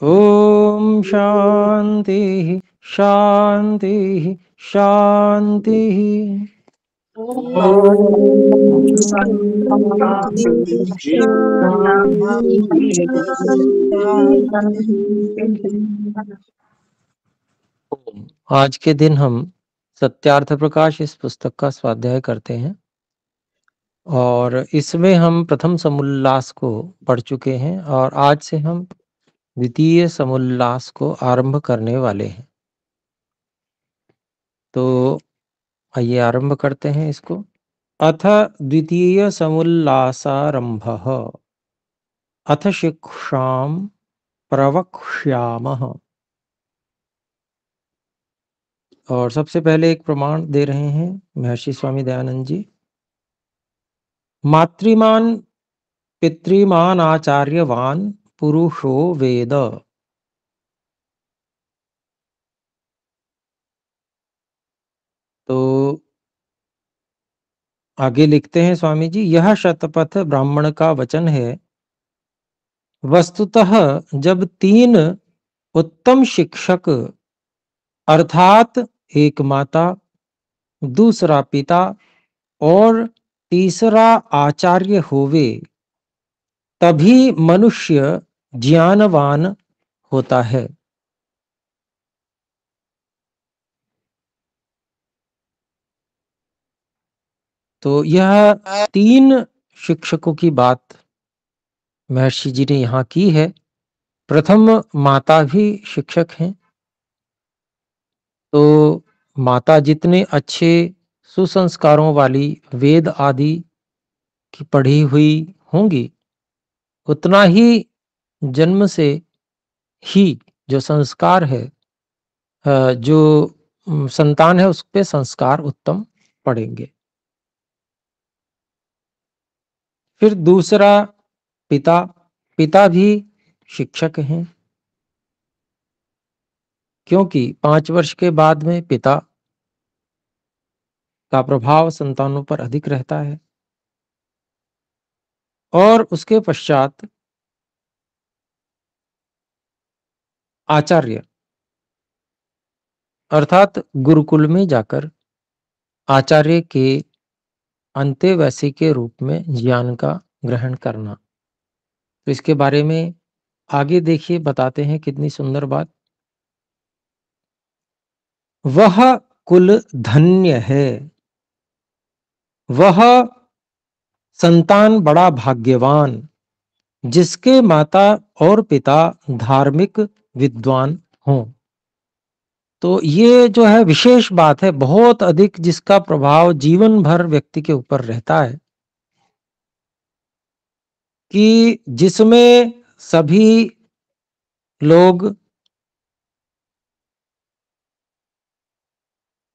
ओम शांति शांति शांति। आज के दिन हम सत्यार्थ प्रकाश इस पुस्तक का स्वाध्याय करते हैं और इसमें हम प्रथम समुल्लास को पढ़ चुके हैं और आज से हम द्वितीय समुल्लास को आरंभ करने वाले हैं। तो आइए आरंभ करते हैं इसको। अथ द्वितीय समुल्लासारंभः अथ शिक्षां प्रवक्ष्यामः। और सबसे पहले एक प्रमाण दे रहे हैं महर्षि स्वामी दयानंद जी। मातृमान पितृमान आचार्यवान पुरुषो वेद। तो आगे लिखते हैं स्वामी जी, यह शतपथ ब्राह्मण का वचन है। वस्तुतः जब तीन उत्तम शिक्षक अर्थात एक माता, दूसरा पिता और तीसरा आचार्य होवे, तभी मनुष्य ज्ञानवान होता है। तो यह तीन शिक्षकों की बात महर्षि जी ने यहाँ की है। प्रथम माता भी शिक्षक हैं। तो माता जितने अच्छे सुसंस्कारों वाली वेद आदि की पढ़ी हुई होंगी, उतना ही जन्म से ही जो संस्कार है, जो संतान है, उस पे संस्कार उत्तम पड़ेंगे। फिर दूसरा पिता, पिता भी शिक्षक हैं, क्योंकि 5 वर्ष के बाद में पिता का प्रभाव संतानों पर अधिक रहता है। और उसके पश्चात आचार्य, अर्थात गुरुकुल में जाकर आचार्य के अंतेवासी के रूप में ज्ञान का ग्रहण करना। तो इसके बारे में आगे देखिए, बताते हैं कितनी सुंदर बात। वह कुल धन्य है, वह संतान बड़ा भाग्यवान जिसके माता और पिता धार्मिक विद्वान हों। तो ये जो है विशेष बात है, बहुत अधिक, जिसका प्रभाव जीवन भर व्यक्ति के ऊपर रहता है, कि जिसमें सभी लोग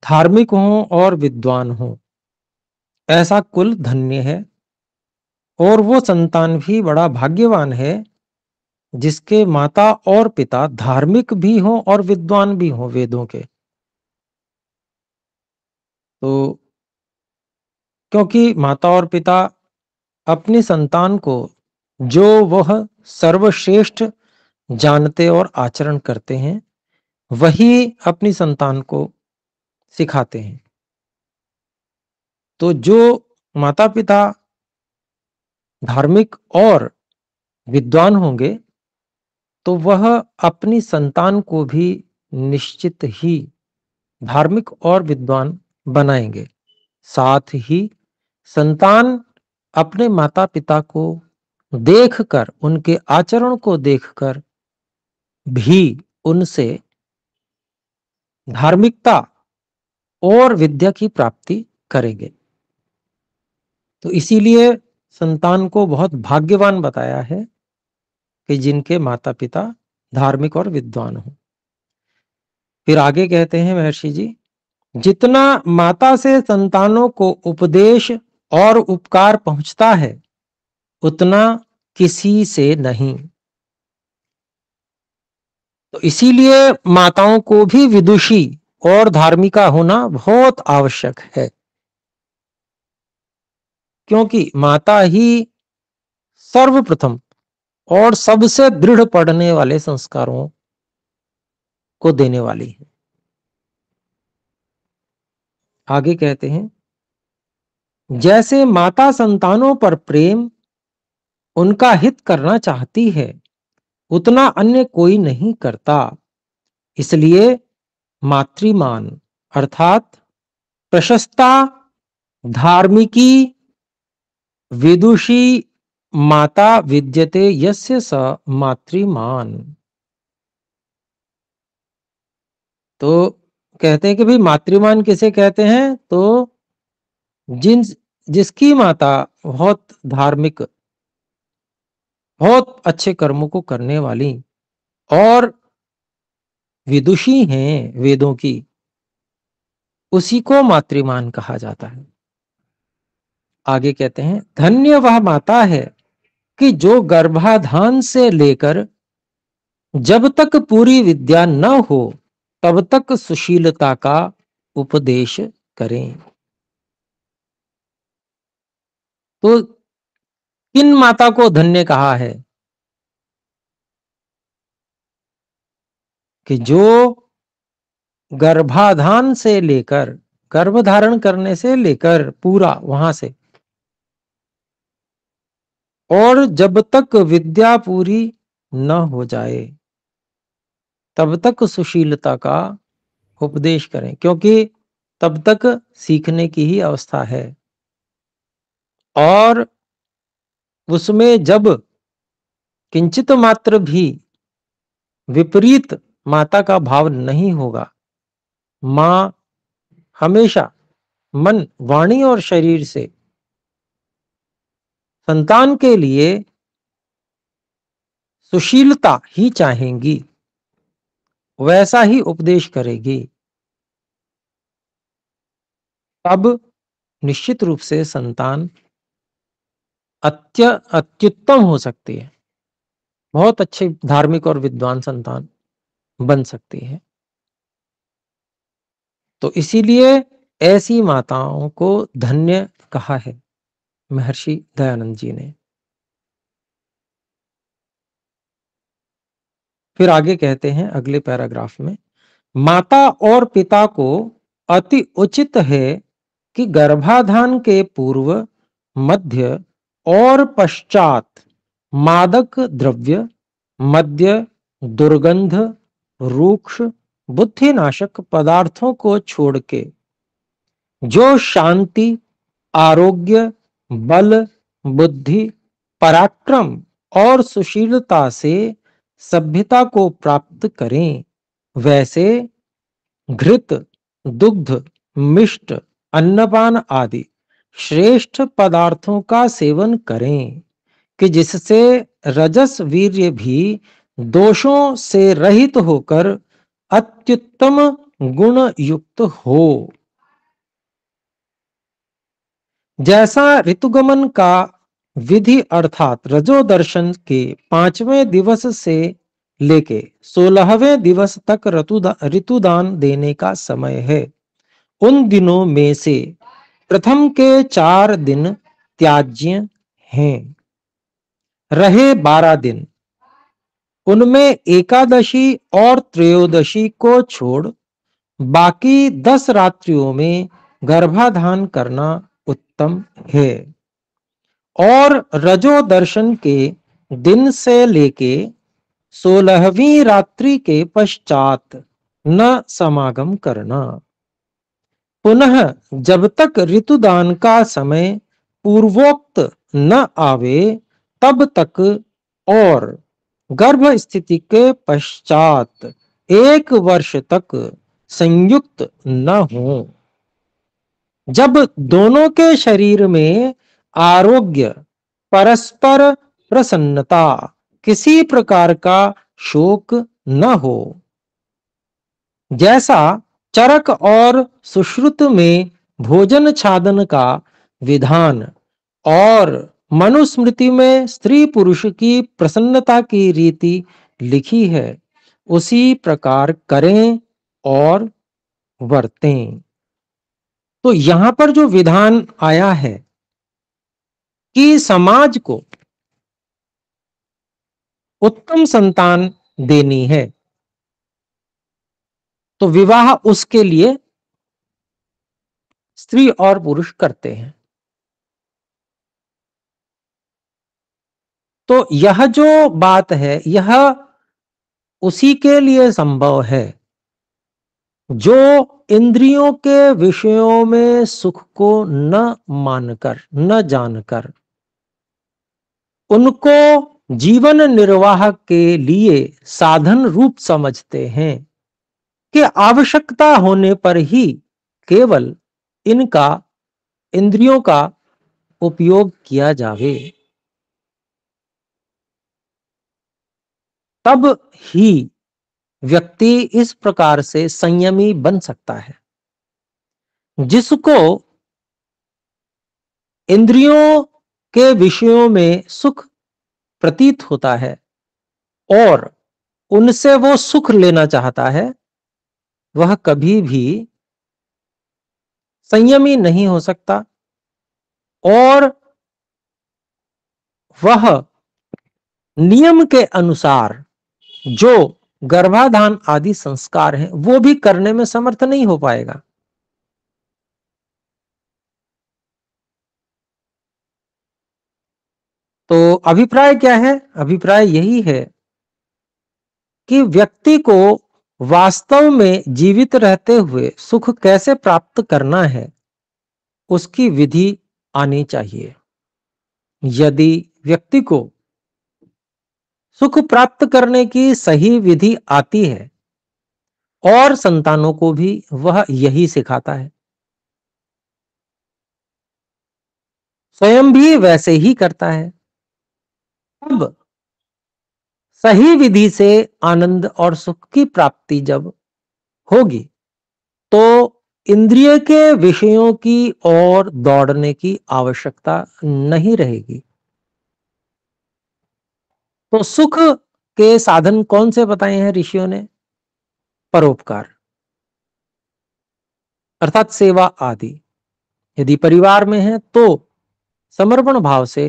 धार्मिक हों और विद्वान हों, ऐसा कुल धन्य है। और वो संतान भी बड़ा भाग्यवान है जिसके माता और पिता धार्मिक भी हों और विद्वान भी हों वेदों के। तो क्योंकि माता और पिता अपनी संतान को जो वह सर्वश्रेष्ठ जानते और आचरण करते हैं, वही अपनी संतान को सिखाते हैं। तो जो माता पिता धार्मिक और विद्वान होंगे, तो वह अपनी संतान को भी निश्चित ही धार्मिक और विद्वान बनाएंगे। साथ ही संतान अपने माता पिता को देखकर, उनके आचरण को देखकर भी उनसे धार्मिकता और विद्या की प्राप्ति करेंगे। तो इसीलिए संतान को बहुत भाग्यवान बताया है कि जिनके माता पिता धार्मिक और विद्वान हो। फिर आगे कहते हैं महर्षि जी, जितना माता से संतानों को उपदेश और उपकार पहुंचता है, उतना किसी से नहीं। तो इसीलिए माताओं को भी विदुषी और धार्मिका होना बहुत आवश्यक है, क्योंकि माता ही सर्वप्रथम और सबसे दृढ़ पड़ने वाले संस्कारों को देने वाली है। आगे कहते हैं, जैसे माता संतानों पर प्रेम, उनका हित करना चाहती है, उतना अन्य कोई नहीं करता। इसलिए मातृमान अर्थात प्रशस्ता, धार्मिकी, विदुषी माता विद्यते यस्य स मातृमान। तो कहते हैं कि भाई मातृमान किसे कहते हैं? तो जिसकी माता बहुत धार्मिक, बहुत अच्छे कर्मों को करने वाली और विदुषी हैं वेदों की, उसी को मातृमान कहा जाता है। आगे कहते हैं, धन्य वह माता है कि जो गर्भाधान से लेकर जब तक पूरी विद्या न हो तब तक सुशीलता का उपदेश करें। तो किन माता को धन्य कहा है? कि जो गर्भाधान से लेकर, गर्भ धारण करने से लेकर पूरा वहां से, और जब तक विद्या पूरी न हो जाए तब तक सुशीलता का उपदेश करें, क्योंकि तब तक सीखने की ही अवस्था है। और उसमें जब किंचित मात्र भी विपरीत माता का भाव नहीं होगा, मां हमेशा मन, वाणी और शरीर से संतान के लिए सुशीलता ही चाहेंगी, वैसा ही उपदेश करेगी, तब निश्चित रूप से संतान अत्युत्तम हो सकती है, बहुत अच्छे धार्मिक और विद्वान संतान बन सकती है। तो इसीलिए ऐसी माताओं को धन्य कहा है महर्षि दयानंद जी ने। फिर आगे कहते हैं अगले पैराग्राफ में, माता और पिता को अति उचित है कि गर्भाधान के पूर्व, मध्य और पश्चात मादक द्रव्य, मद्य, दुर्गंध, रूक्ष, बुद्धिनाशक पदार्थों को छोड़ के जो शांति, आरोग्य, बल, बुद्धि, पराक्रम और सुशीलता से सभ्यता को प्राप्त करें, वैसे घृत, दुग्ध, मिष्ट, अन्नपान आदि श्रेष्ठ पदार्थों का सेवन करें कि जिससे रजस वीर्य भी दोषों से रहित होकर अत्युत्तम गुण युक्त हो। जैसा ऋतुगमन का विधि अर्थात रजोदर्शन के 5वें दिवस से लेके 16वें दिवस तक ऋतुदान देने का समय है, उन दिनों में से प्रथम के 4 दिन त्याज्य हैं। रहे 12 दिन, उनमें एकादशी और त्रयोदशी को छोड़ बाकी 10 रात्रियों में गर्भाधान करना उत्तम है। और रजो दर्शन के दिन से लेके 16वीं रात्रि के पश्चात न समागम करना। पुनः जब तक ऋतुदान का समय पूर्वोक्त न आवे तब तक और गर्भ स्थिति के पश्चात 1 वर्ष तक संयुक्त न हो। जब दोनों के शरीर में आरोग्य, परस्पर प्रसन्नता, किसी प्रकार का शोक न हो, जैसा चरक और सुश्रुत में भोजन छादन का विधान और मनुस्मृति में स्त्री पुरुष की प्रसन्नता की रीति लिखी है, उसी प्रकार करें और वर्तें। तो यहां पर जो विधान आया है कि समाज को उत्तम संतान देनी है, तो विवाह उसके लिए स्त्री और पुरुष करते हैं। तो यह जो बात है, यह उसी के लिए संभव है जो इंद्रियों के विषयों में सुख को न मानकर, न जानकर, उनको जीवन निर्वाह के लिए साधन रूप समझते हैं कि आवश्यकता होने पर ही केवल इनका, इंद्रियों का उपयोग किया जावे, तब ही व्यक्ति इस प्रकार से संयमी बन सकता है। जिसको इंद्रियों के विषयों में सुख प्रतीत होता है और उनसे वो सुख लेना चाहता है, वह कभी भी संयमी नहीं हो सकता और वह नियम के अनुसार जो गर्भाधान आदि संस्कार हैं वो भी करने में समर्थ नहीं हो पाएगा। तो अभिप्राय क्या है? अभिप्राय यही है कि व्यक्ति को वास्तव में जीवित रहते हुए सुख कैसे प्राप्त करना है, उसकी विधि आनी चाहिए। यदि व्यक्ति को सुख प्राप्त करने की सही विधि आती है और संतानों को भी वह यही सिखाता है, स्वयं भी वैसे ही करता है, अब सही विधि से आनंद और सुख की प्राप्ति जब होगी तो इंद्रिय के विषयों की ओर दौड़ने की आवश्यकता नहीं रहेगी। तो सुख के साधन कौन से बताए हैं ऋषियों ने? परोपकार अर्थात सेवा आदि। यदि परिवार में है तो समर्पण भाव से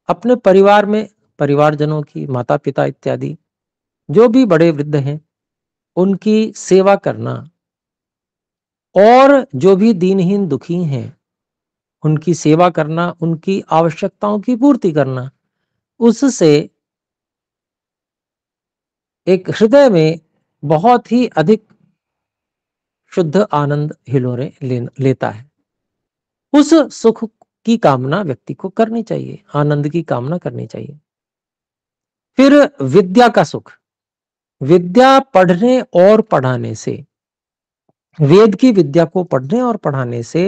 अपने परिवार में परिवारजनों की, माता पिता इत्यादि जो भी बड़े वृद्ध हैं उनकी सेवा करना और जो भी दीनहीन दुखी हैं उनकी सेवा करना, उनकी आवश्यकताओं की पूर्ति करना, उससे एक हृदय में बहुत ही अधिक शुद्ध आनंद हिलोरे लेता है। उस सुख की कामना व्यक्ति को करनी चाहिए, आनंद की कामना करनी चाहिए। फिर विद्या का सुख, विद्या पढ़ने और पढ़ाने से, वेद की विद्या को पढ़ने और पढ़ाने से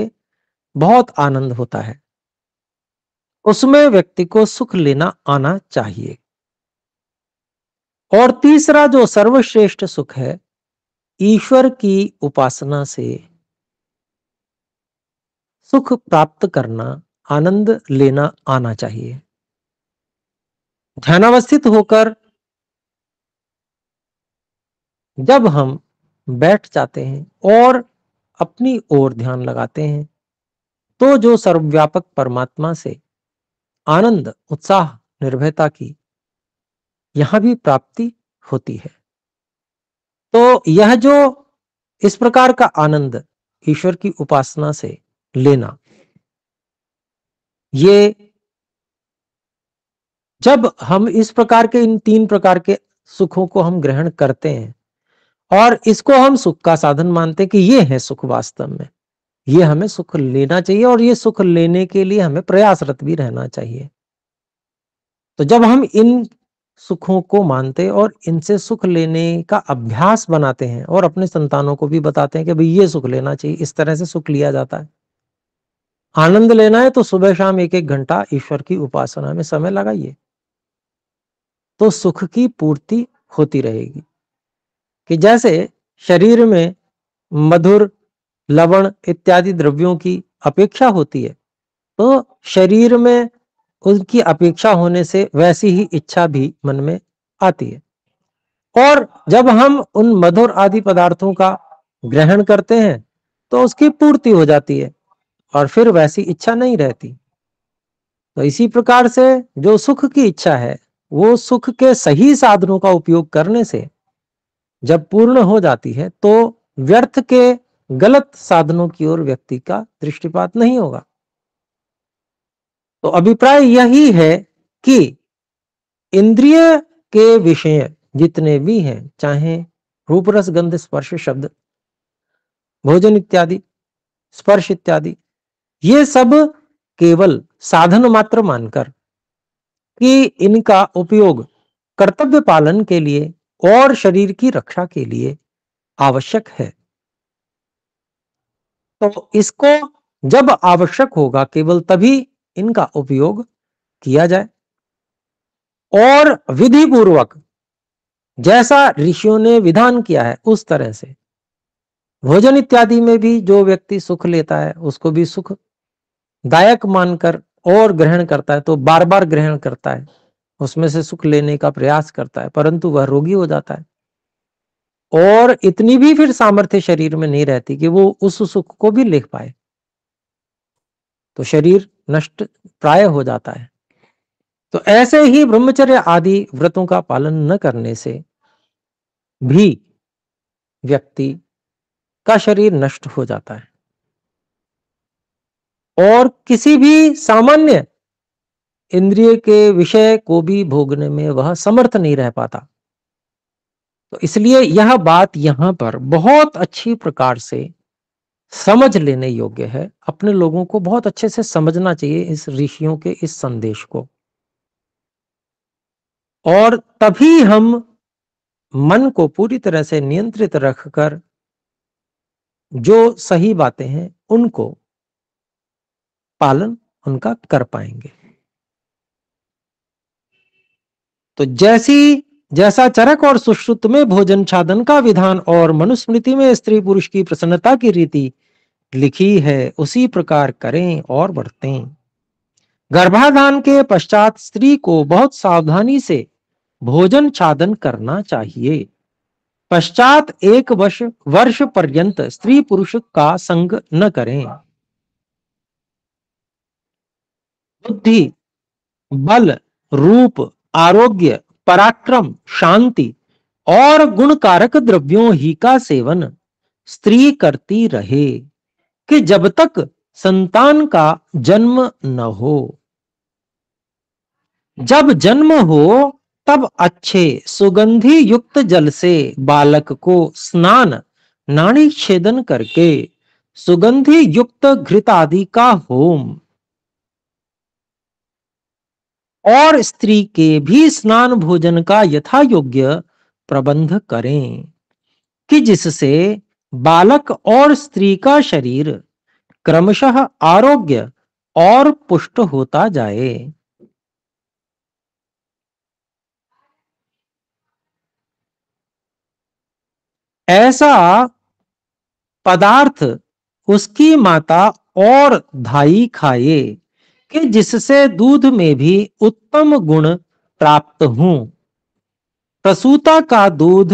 बहुत आनंद होता है, उसमें व्यक्ति को सुख लेना आना चाहिए। और तीसरा जो सर्वश्रेष्ठ सुख है, ईश्वर की उपासना से सुख प्राप्त करना, आनंद लेना आना चाहिए। ध्यानावस्थित होकर जब हम बैठ जाते हैं और अपनी ओर ध्यान लगाते हैं तो जो सर्वव्यापक परमात्मा से आनंद, उत्साह, निर्भयता की यहां भी प्राप्ति होती है। तो यह जो इस प्रकार का आनंद ईश्वर की उपासना से लेना, ये जब हम इस प्रकार के, इन तीन प्रकार के सुखों को हम ग्रहण करते हैं और इसको हम सुख का साधन मानते हैं कि ये है सुख, वास्तव में ये हमें सुख लेना चाहिए और ये सुख लेने के लिए हमें प्रयासरत भी रहना चाहिए। तो जब हम इन सुखों को मानते और इनसे सुख लेने का अभ्यास बनाते हैं और अपने संतानों को भी बताते हैं कि भाई ये सुख लेना चाहिए, इस तरह से सुख लिया जाता है। आनंद लेना है तो सुबह शाम 1-1 घंटा ईश्वर की उपासना में समय लगाइए, तो सुख की पूर्ति होती रहेगी। कि जैसे शरीर में मधुर, लवण इत्यादि द्रव्यों की अपेक्षा होती है, तो शरीर में उनकी अपेक्षा होने से वैसी ही इच्छा भी मन में आती है। और जब हम उन मधुर आदि पदार्थों का ग्रहण करते हैं तो उसकी पूर्ति हो जाती है और फिर वैसी इच्छा नहीं रहती। तो इसी प्रकार से जो सुख की इच्छा है वो सुख के सही साधनों का उपयोग करने से जब पूर्ण हो जाती है तो व्यर्थ के गलत साधनों की ओर व्यक्ति का दृष्टिपात नहीं होगा। तो अभिप्राय यही है कि इंद्रिय के विषय जितने भी हैं, चाहे रूप रस गंध स्पर्श शब्द भोजन इत्यादि, स्पर्श इत्यादि, ये सब केवल साधन मात्र मानकर कि इनका उपयोग कर्तव्य पालन के लिए और शरीर की रक्षा के लिए आवश्यक है, तो इसको जब आवश्यक होगा केवल तभी इनका उपयोग किया जाए और विधि पूर्वक जैसा ऋषियों ने विधान किया है उस तरह से। भोजन इत्यादि में भी जो व्यक्ति सुख लेता है उसको भी सुख दायक मानकर और ग्रहण करता है तो बार बार ग्रहण करता है, उसमें से सुख लेने का प्रयास करता है, परंतु वह रोगी हो जाता है और इतनी भी फिर सामर्थ्य शरीर में नहीं रहती कि वो उस सुख को भी ले पाए, तो शरीर नष्ट प्राय हो जाता है। तो ऐसे ही ब्रह्मचर्य आदि व्रतों का पालन न करने से भी व्यक्ति का शरीर नष्ट हो जाता है और किसी भी सामान्य इंद्रिय के विषय को भी भोगने में वह समर्थ नहीं रह पाता। तो इसलिए यह बात यहां पर बहुत अच्छी प्रकार से समझ लेने योग्य है। अपने लोगों को बहुत अच्छे से समझना चाहिए इस ऋषियों के इस संदेश को, और तभी हम मन को पूरी तरह से नियंत्रित रखकर जो सही बातें हैं उनको पालन उनका कर पाएंगे। तो जैसा चरक और सुश्रुत में भोजन छादन का विधान और मनुस्मृति में स्त्री पुरुष की प्रसन्नता की रीति लिखी है उसी प्रकार करें और बरतें। गर्भाधान के पश्चात स्त्री को बहुत सावधानी से भोजन छादन करना चाहिए। पश्चात एक वर्ष पर्यंत स्त्री पुरुष का संग न करें। बुद्धि, बल, रूप, आरोग्य, पराक्रम, शांति और गुणकारक द्रव्यों ही का सेवन स्त्री करती रहे कि जब तक संतान का जन्म न हो। जब जन्म हो तब अच्छे सुगंधि युक्त जल से बालक को स्नान नाड़ी छेदन करके सुगंधि युक्त घृत आदि का होम और स्त्री के भी स्नान भोजन का यथा योग्य प्रबंध करें कि जिससे बालक और स्त्री का शरीर क्रमशः आरोग्य और पुष्ट होता जाए। ऐसा पदार्थ उसकी माता और धाई खाए कि जिससे दूध में भी उत्तम गुण प्राप्त हों। प्रसूता का दूध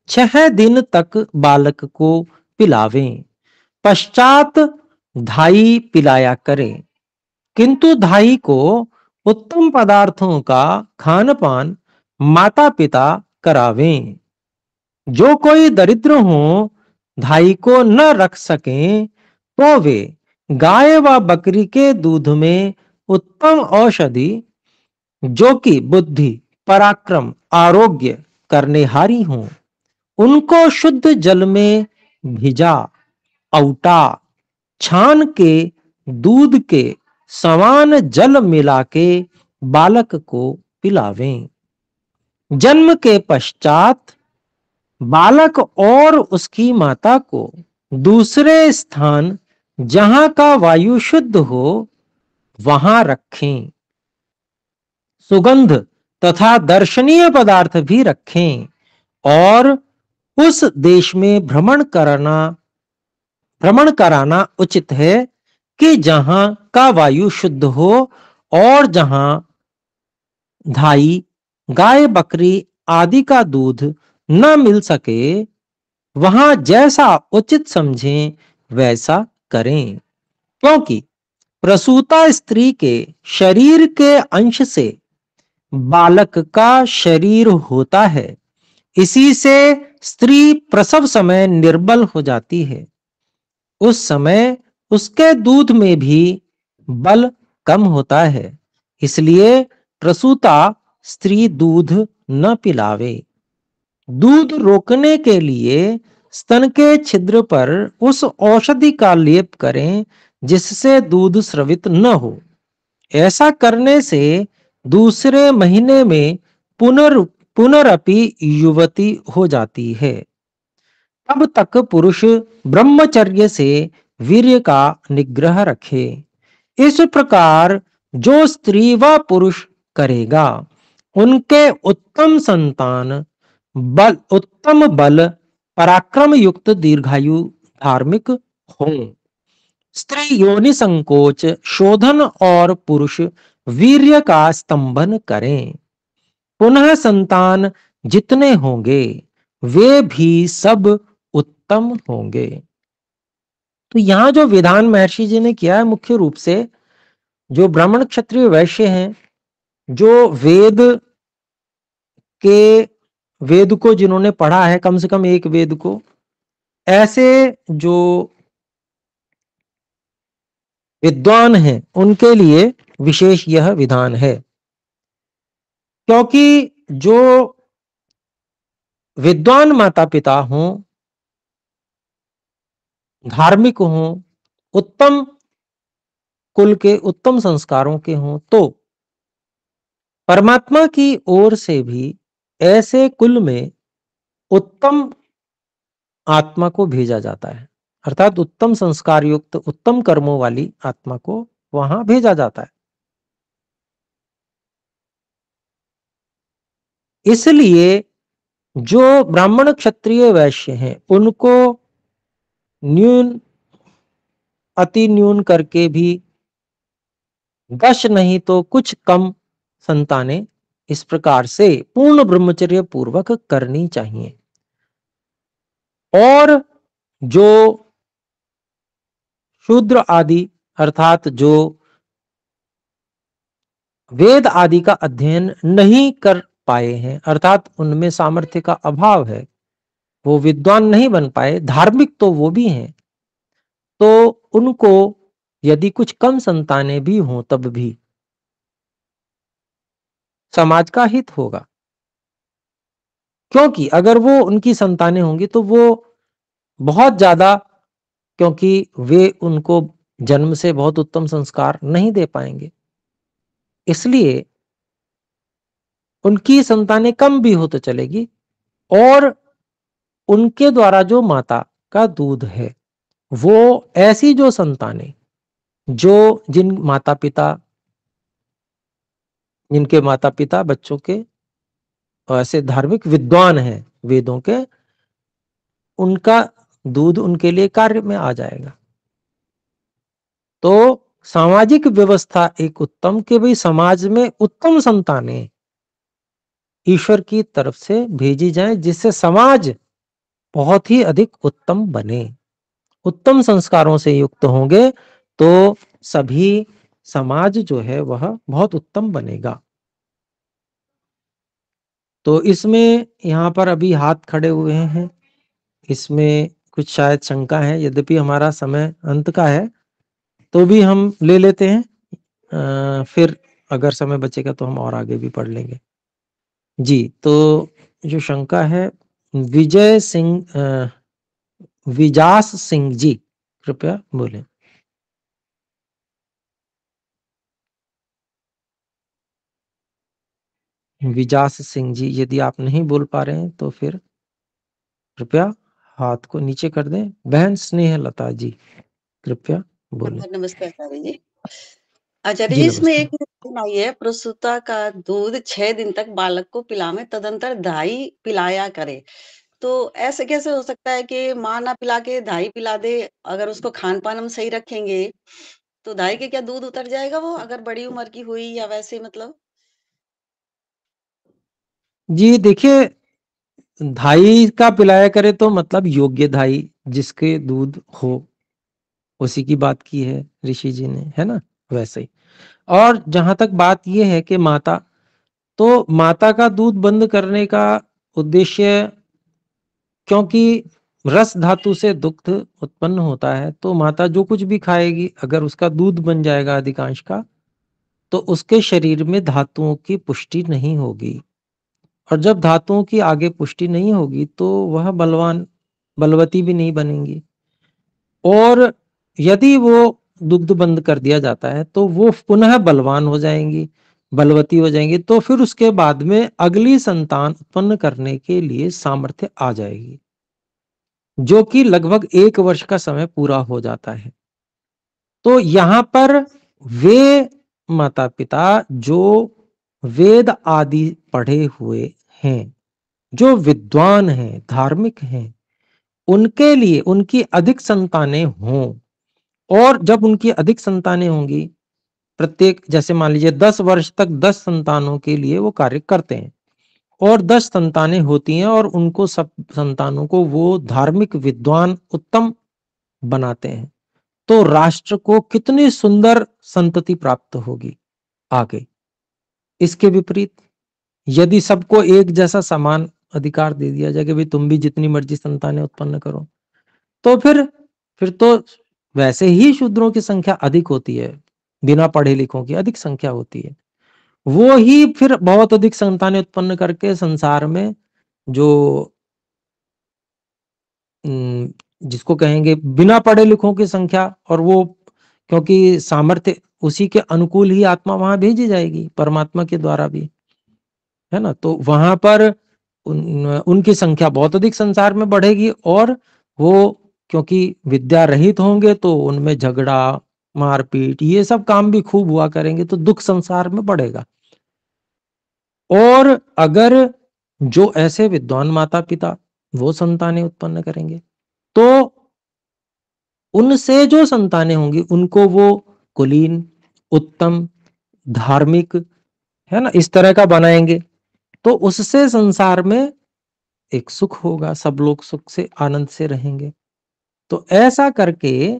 6 दिन तक बालक को पिलावें, पश्चात धाई पिलाया करें, किंतु धाई को उत्तम पदार्थों का खान पान माता पिता करावें। जो कोई दरिद्र हो धाई को न रख सकें तो वे गाय व बकरी के दूध में उत्तम औषधि जो कि बुद्धि, पराक्रम, आरोग्य करनेहारी हों उनको शुद्ध जल में भिजा औटा छान के दूध के समान जल मिला के बालक को पिलावें। जन्म के पश्चात बालक और उसकी माता को दूसरे स्थान जहां का वायु शुद्ध हो वहां रखें। सुगंध तथा दर्शनीय पदार्थ भी रखें और उस देश में भ्रमण कराना उचित है कि जहां का वायु शुद्ध हो और जहां धाई, गाय, बकरी आदि का दूध न मिल सके वहां जैसा उचित समझें वैसा करें, क्योंकि प्रसूता स्त्री के शरीर के अंश से बालक का शरीर होता है। इसी से स्त्री प्रसव समय निर्बल हो जाती है। उस समय उसके दूध में भी बल कम होता है। इसलिए प्रसूता स्त्री दूध न पिलावे। दूध रोकने के लिए स्तन के छिद्र पर उस औषधि का लेप करें जिससे दूध स्रवित न हो। ऐसा करने से दूसरे महीने में पुनरअपि युवती हो जाती है। तब तक पुरुष ब्रह्मचर्य से वीर्य का निग्रह रखे। इस प्रकार जो स्त्री व पुरुष करेगा, उनके उत्तम बल पराक्रम युक्त दीर्घायु धार्मिक हों। स्त्री योनि संकोच शोधन और पुरुष वीर्य का स्तंभन करें। पुनः संतान जितने होंगे वे भी सब उत्तम होंगे। तो यहां जो विधान महर्षि जी ने किया है, मुख्य रूप से जो ब्राह्मण क्षत्रिय वैश्य हैं, जो वेद को जिन्होंने पढ़ा है, कम से कम एक वेद को, ऐसे जो विद्वान हैं उनके लिए विशेष यह विधान है। क्योंकि जो विद्वान माता पिता हों, धार्मिक हों, उत्तम कुल के उत्तम संस्कारों के हों, तो परमात्मा की ओर से भी ऐसे कुल में उत्तम आत्मा को भेजा जाता है। अर्थात उत्तम संस्कार युक्त उत्तम कर्मों वाली आत्मा को वहां भेजा जाता है। इसलिए जो ब्राह्मण क्षत्रिय वैश्य हैं उनको न्यून अति न्यून करके भी 10 नहीं तो कुछ कम संतानें इस प्रकार से पूर्ण ब्रह्मचर्य पूर्वक करनी चाहिए। और जो शूद्र आदि अर्थात जो वेद आदि का अध्ययन नहीं कर पाए हैं, अर्थात उनमें सामर्थ्य का अभाव है, वो विद्वान नहीं बन पाए, धार्मिक तो वो भी हैं, तो उनको यदि कुछ कम संतानें भी हों तब भी समाज का हित होगा। क्योंकि अगर वो उनकी संतानें होंगी तो वो बहुत ज्यादा, क्योंकि वे उनको जन्म से बहुत उत्तम संस्कार नहीं दे पाएंगे, इसलिए उनकी संतानें कम भी हो तो चलेगी। और उनके द्वारा जो माता का दूध है, वो ऐसी जो संतानें जिनके माता पिता बच्चों के ऐसे धार्मिक विद्वान हैं वेदों के, उनका दूध उनके लिए कार्य में आ जाएगा। तो सामाजिक व्यवस्था एक उत्तम के भाई समाज में उत्तम संतानें ईश्वर की तरफ से भेजी जाएं, जिससे समाज बहुत ही अधिक उत्तम बने। उत्तम संस्कारों से युक्त होंगे तो सभी समाज जो है वह बहुत उत्तम बनेगा। तो इसमें यहाँ पर अभी हाथ खड़े हुए हैं, इसमें कुछ शायद शंका है, यद्यपि हमारा समय अंत का है तो भी हम ले लेते हैं। फिर अगर समय बचेगा तो हम और आगे भी पढ़ लेंगे। जी, तो जो शंका है, विजास सिंह जी कृपया बोलें। विजास सिंह जी, यदि आप नहीं बोल पा रहे हैं तो फिर कृपया हाथ को नीचे कर दें। बहन स्नेह लता जी कृपया बोलें। नमस्कार आचार्य जी। आचार्य जी जी, इसमें नमस्ते। एक आई है, प्रसूता का दूध 6 दिन तक बालक को पिलावे, तदंतर दाई पिलाया करे। तो ऐसे कैसे हो सकता है कि माँ ना पिला के दाई पिला दे? अगर उसको खान पान हम सही रखेंगे तो दाई के क्या दूध उतर जाएगा वो, अगर बड़ी उम्र की हुई या वैसे मतलब? जी देखिए, धाई का पिलाया करे तो मतलब योग्य धाई जिसके दूध हो, उसी की बात की है ऋषि जी ने, है ना? वैसे ही। और जहां तक बात यह है कि माता, तो माता का दूध बंद करने का उद्देश्य, क्योंकि रस धातु से दुग्ध उत्पन्न होता है, तो माता जो कुछ भी खाएगी अगर उसका दूध बन जाएगा अधिकांश का, तो उसके शरीर में धातुओं की पुष्टि नहीं होगी। और जब धातुओं की आगे पुष्टि नहीं होगी तो वह बलवती भी नहीं बनेंगी। और यदि वो दुग्ध बंद कर दिया जाता है तो वो पुनः बलवान हो जाएंगी, बलवती हो जाएंगी, तो फिर उसके बाद में अगली संतान उत्पन्न करने के लिए सामर्थ्य आ जाएगी, जो कि लगभग 1 वर्ष का समय पूरा हो जाता है। तो यहां पर वे माता पिता जो वेद आदि पढ़े हुए हैं, जो विद्वान हैं, धार्मिक हैं, उनके लिए उनकी अधिक संतानें हों। और जब उनकी अधिक संतानें होंगी, प्रत्येक जैसे मान लीजिए 10 वर्ष तक 10 संतानों के लिए वो कार्य करते हैं, और 10 संतानें होती हैं और उनको सब संतानों को वो धार्मिक विद्वान उत्तम बनाते हैं, तो राष्ट्र को कितनी सुंदर संतति प्राप्त होगी आगे। इसके विपरीत यदि सबको एक जैसा समान अधिकार दे दिया जाए कि भाई तुम भी जितनी मर्जी संतानें उत्पन्न करो, तो फिर तो वैसे ही शूद्रों की संख्या अधिक होती है, बिना पढ़े लिखों की अधिक संख्या होती है। वो ही फिर बहुत अधिक संतानें उत्पन्न करके संसार में जो जिसको कहेंगे बिना पढ़े लिखों की संख्या, और वो क्योंकि सामर्थ्य उसी के अनुकूल ही आत्मा वहां भेजी जाएगी परमात्मा के द्वारा भी, है ना। तो वहां पर उनकी संख्या बहुत अधिक संसार में बढ़ेगी, और वो क्योंकि विद्या रहित होंगे तो उनमें झगड़ा, मारपीट, ये सब काम भी खूब हुआ करेंगे, तो दुख संसार में बढ़ेगा। और अगर जो ऐसे विद्वान माता पिता वो संतानें उत्पन्न करेंगे, तो उनसे जो संतानें होंगी उनको वो कुलीन, उत्तम, धार्मिक, है ना, इस तरह का बनाएंगे, तो उससे संसार में एक सुख होगा, सब लोग सुख से आनंद से रहेंगे। तो ऐसा करके,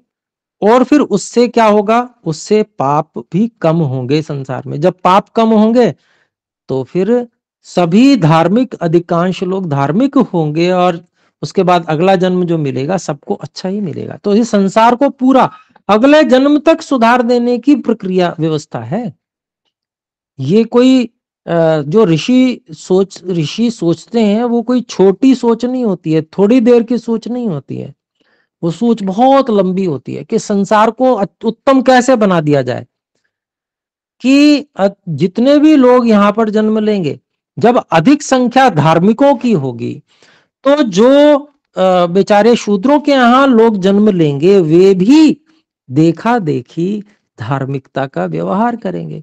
और फिर उससे क्या होगा, उससे पाप भी कम होंगे संसार में। जब पाप कम होंगे तो फिर सभी धार्मिक, अधिकांश लोग धार्मिक होंगे, और उसके बाद अगला जन्म जो मिलेगा सबको अच्छा ही मिलेगा। तो इस संसार को पूरा अगले जन्म तक सुधार देने की प्रक्रिया व्यवस्था है। ये कोई जो ऋषि सोचते हैं वो कोई छोटी सोच नहीं होती है, थोड़ी देर की सोच नहीं होती है, वो सोच बहुत लंबी होती है कि संसार को उत्तम कैसे बना दिया जाए, कि जितने भी लोग यहाँ पर जन्म लेंगे, जब अधिक संख्या धार्मिकों की होगी, तो जो बेचारे शूद्रों के यहाँ लोग जन्म लेंगे वे भी देखा देखी धार्मिकता का व्यवहार करेंगे,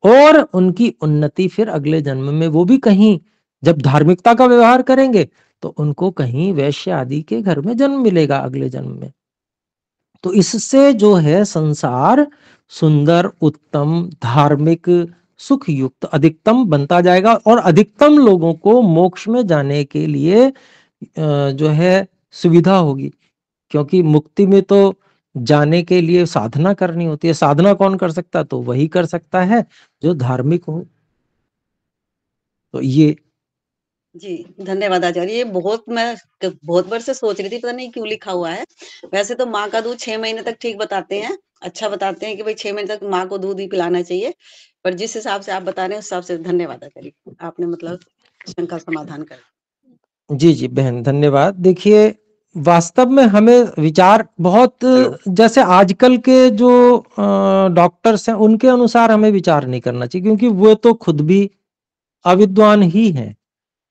और उनकी उन्नति फिर अगले जन्म में वो भी कहीं, जब धार्मिकता का व्यवहार करेंगे तो उनको कहीं वैश्य आदि के घर में जन्म मिलेगा अगले जन्म में। तो इससे जो है संसार सुंदर, उत्तम, धार्मिक, सुख युक्त, अधिकतम बनता जाएगा, और अधिकतम लोगों को मोक्ष में जाने के लिए जो है सुविधा होगी। क्योंकि मुक्ति में तो जाने के लिए साधना करनी होती है। साधना कौन कर सकता है? तो वही कर सकता है जो धार्मिक हो। तो ये जी, धन्यवाद आचार्य। ये मैं बहुत बार से सोच रही थी, पता नहीं क्यों लिखा हुआ है। वैसे तो माँ का दूध 6 महीने तक ठीक बताते हैं, अच्छा बताते हैं कि भाई 6 महीने तक माँ को दूध ही पिलाना चाहिए। पर जिस हिसाब से आप बता रहे हैं उस हिसाब से धन्यवाद आचार्य। आपने मतलब शंका समाधान कर जी जी बहन, धन्यवाद। देखिए, वास्तव में हमें विचार बहुत, जैसे आजकल के जो डॉक्टर्स हैं उनके अनुसार हमें विचार नहीं करना चाहिए, क्योंकि वो तो खुद भी अविद्वान ही हैं।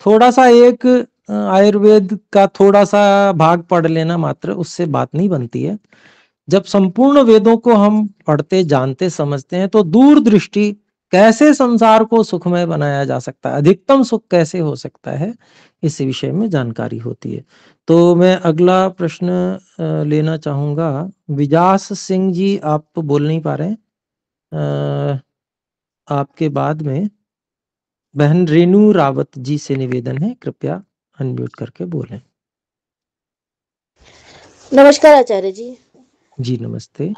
थोड़ा सा एक आयुर्वेद का थोड़ा सा भाग पढ़ लेना मात्र उससे बात नहीं बनती है। जब संपूर्ण वेदों को हम पढ़ते, जानते, समझते हैं, तो दूरदृष्टि कैसे संसार को सुखमय बनाया जा सकता है, अधिकतम सुख कैसे हो सकता है, इस विषय में जानकारी होती है। तो मैं अगला प्रश्न लेना चाहूंगा। विजास सिंह जी, आप बोल नहीं पा रहे हैं, आपके बाद में बहन रेणु रावत जी से निवेदन है, कृपया अनम्यूट करके बोलें। नमस्कार आचार्य जी। जी नमस्ते।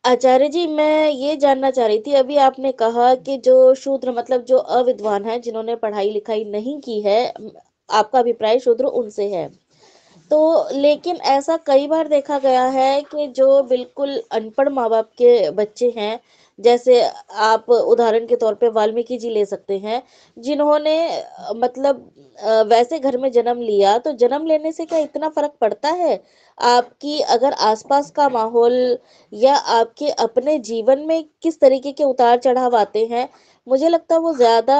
आचार्य जी, मैं ये जानना चाह रही थी, अभी आपने कहा कि जो शूद्र मतलब जो अविद्वान हैं, जिन्होंने पढ़ाई-लिखाई नहीं की है, आपका अभिप्राय शूद्र उनसे है। तो लेकिन ऐसा कई बार देखा गया है कि जो बिल्कुल अनपढ़ माँ-बाप के बच्चे हैं, जैसे आप उदाहरण के तौर पे वाल्मीकि जी ले सकते हैं, जिन्होंने मतलब वैसे घर में जन्म लिया, तो जन्म लेने से क्या इतना फ़र्क पड़ता है? आपकी अगर आस-पास का माहौल या आपके अपने जीवन में किस तरीके के उतार-चढ़ाव आते हैं, मुझे लगता है वो ज़्यादा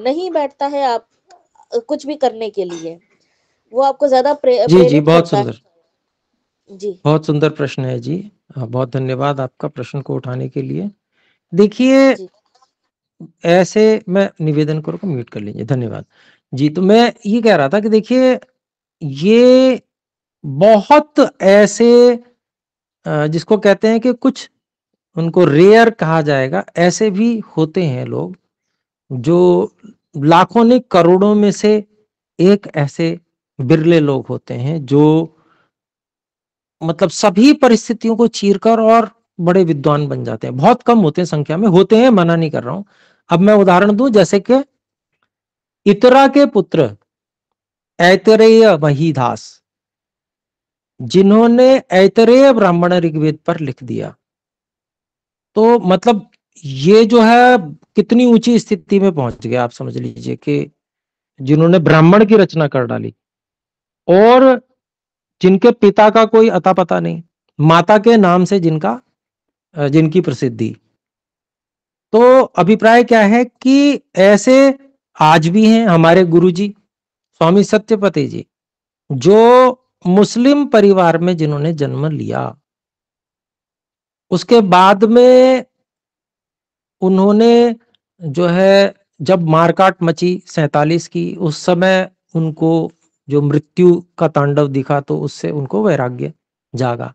नहीं बैठता है आप कुछ भी करने के लिए। वो आपको ज़्यादा जी जी, प्रेरित बहुत करता है। सुंदर, जी, बहुत सुंदर प्रश्न है जी। बहुत धन्यवाद आपका प्रश्न को उठाने के लिए। देखिए, जी, ऐसे मैं निवेदन करूँ, म्यूट कर लीजिए, धन्यवाद। जी, तो मैं ये कह रहा था कि देखिए, ये बहुत ऐसे जिसको कहते हैं कि कुछ उनको रेयर कहा जाएगा, ऐसे भी होते हैं लोग जो लाखों नहीं करोड़ों में से एक ऐसे बिरले लोग होते हैं जो मतलब सभी परिस्थितियों को चीरकर और बड़े विद्वान बन जाते हैं। बहुत कम होते हैं, संख्या में होते हैं, मना नहीं कर रहा हूं। अब मैं उदाहरण दूं, जैसे कि इतरा के पुत्र ऐतरेय महीदास, जिन्होंने ऐतरेय ब्राह्मण ऋग्वेद पर लिख दिया। तो मतलब ये जो है कितनी ऊंची स्थिति में पहुंच गया, आप समझ लीजिए कि जिन्होंने ब्राह्मण की रचना कर डाली, और जिनके पिता का कोई अता पता नहीं, माता के नाम से जिनकी प्रसिद्धि। तो अभिप्राय क्या है कि ऐसे आज भी हैं हमारे गुरुजी स्वामी सत्यपति जी, जो मुस्लिम परिवार में जिन्होंने जन्म लिया, उसके बाद में उन्होंने जो है, जब मारकाट मची 47 की, उस समय उनको जो मृत्यु का तांडव दिखा, तो उससे उनको वैराग्य जागा।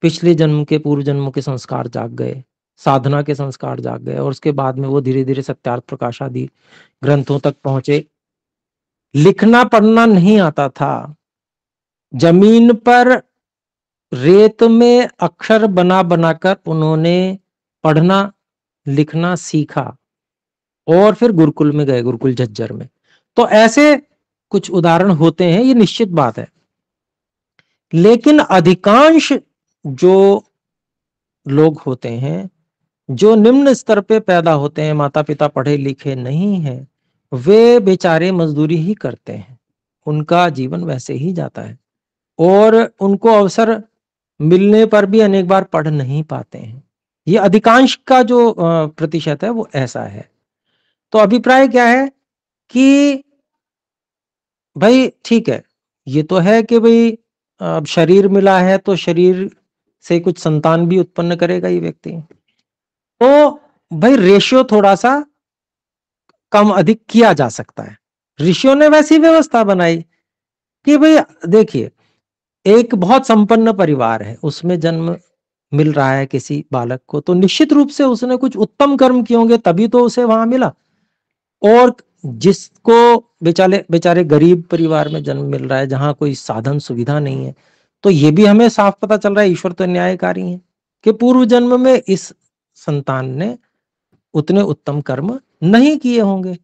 पिछले जन्म के, पूर्व जन्म के संस्कार जाग गए, साधना के संस्कार जाग गए, और उसके बाद में वो धीरे धीरे सत्यार्थ प्रकाश आदि ग्रंथों तक पहुंचे। लिखना पढ़ना नहीं आता था, जमीन पर रेत में अक्षर बना बनाकर उन्होंने पढ़ना लिखना सीखा, और फिर गुरुकुल में गए, गुरुकुल झज्जर में। तो ऐसे कुछ उदाहरण होते हैं, ये निश्चित बात है। लेकिन अधिकांश जो लोग होते हैं जो निम्न स्तर पे पैदा होते हैं, माता पिता पढ़े लिखे नहीं हैं, वे बेचारे मजदूरी ही करते हैं, उनका जीवन वैसे ही जाता है, और उनको अवसर मिलने पर भी अनेक बार पढ़ नहीं पाते हैं। ये अधिकांश का जो प्रतिशत है वो ऐसा है। तो अभिप्राय क्या है कि भाई ठीक है, ये तो है कि भाई अब शरीर मिला है तो शरीर से कुछ संतान भी उत्पन्न करेगा ये व्यक्ति। तो भाई रेशियो थोड़ा सा कम अधिक किया जा सकता है। ऋषियों ने वैसी व्यवस्था बनाई कि भाई देखिए, एक बहुत संपन्न परिवार है, उसमें जन्म मिल रहा है किसी बालक को, तो निश्चित रूप से उसने कुछ उत्तम कर्म किए होंगे, तभी तो उसे वहां मिला। और जिसको बेचारे बेचारे गरीब परिवार में जन्म मिल रहा है, जहां कोई साधन सुविधा नहीं है, तो ये भी हमें साफ पता चल रहा है, ईश्वर तो न्यायकारी है कि पूर्व जन्म में इस संतान ने उतने उत्तम कर्म नहीं किए होंगे,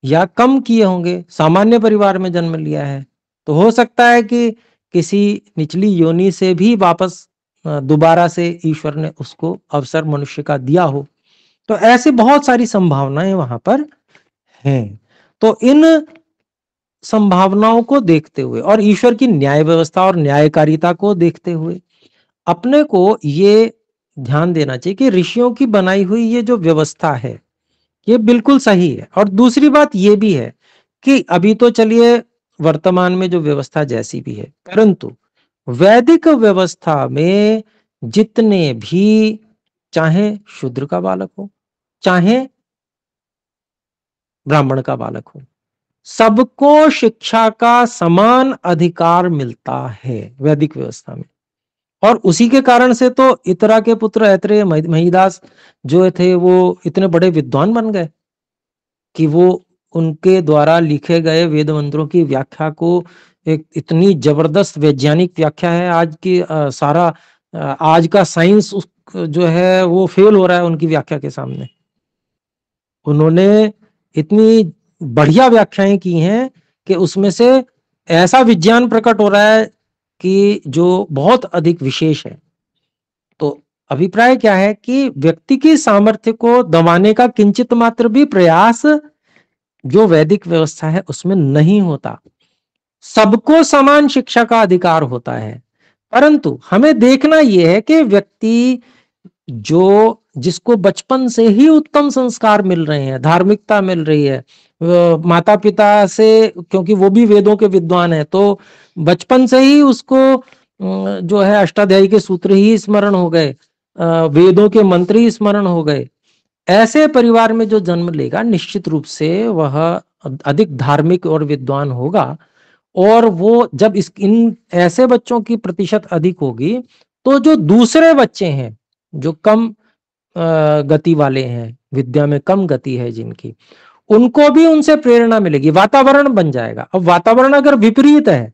या कम किए होंगे, सामान्य परिवार में जन्म लिया है, तो हो सकता है कि किसी निचली योनि से भी वापस दोबारा से ईश्वर ने उसको अवसर मनुष्य का दिया हो। तो ऐसी बहुत सारी संभावनाएं वहां पर हैं। तो इन संभावनाओं को देखते हुए और ईश्वर की न्याय व्यवस्था और न्यायकारिता को देखते हुए अपने को ये ध्यान देना चाहिए कि ऋषियों की बनाई हुई ये जो व्यवस्था है ये बिल्कुल सही है। और दूसरी बात ये भी है कि अभी तो चलिए वर्तमान में जो व्यवस्था जैसी भी है, परंतु वैदिक व्यवस्था में जितने भी, चाहे शूद्र का बालक हो चाहे ब्राह्मण का बालक हो, सबको शिक्षा का समान अधिकार मिलता है वैदिक व्यवस्था में। और उसी के कारण से तो इतरा के पुत्र ऐतरेय महीदास जो थे वो इतने बड़े विद्वान बन गए कि वो उनके द्वारा लिखे गए वेद मंत्रों की व्याख्या को, एक इतनी जबरदस्त वैज्ञानिक व्याख्या है आज की, सारा आज का साइंस जो है वो फेल हो रहा है उनकी व्याख्या के सामने। उन्होंने इतनी बढ़िया व्याख्याएं की हैं कि उसमें से ऐसा विज्ञान प्रकट हो रहा है कि जो बहुत अधिक विशेष है। तो अभिप्राय क्या है कि व्यक्ति की सामर्थ्य को दबाने का किंचित मात्र भी प्रयास जो वैदिक व्यवस्था है उसमें नहीं होता। सबको समान शिक्षा का अधिकार होता है, परंतु हमें देखना यह है कि व्यक्ति जो जिसको बचपन से ही उत्तम संस्कार मिल रहे हैं, धार्मिकता मिल रही है, माता पिता से, क्योंकि वो भी वेदों के विद्वान है, तो बचपन से ही उसको जो है अष्टाध्यायी के सूत्र ही स्मरण हो गए, वेदों के मंत्र ही स्मरण हो गए। ऐसे परिवार में जो जन्म लेगा निश्चित रूप से वह अधिक धार्मिक और विद्वान होगा। और वो जब इन ऐसे बच्चों की प्रतिशत अधिक होगी तो जो दूसरे बच्चे हैं जो कम गति वाले हैं, विद्या में कम गति है जिनकी, उनको भी उनसे प्रेरणा मिलेगी, वातावरण बन जाएगा। अब वातावरण अगर विपरीत है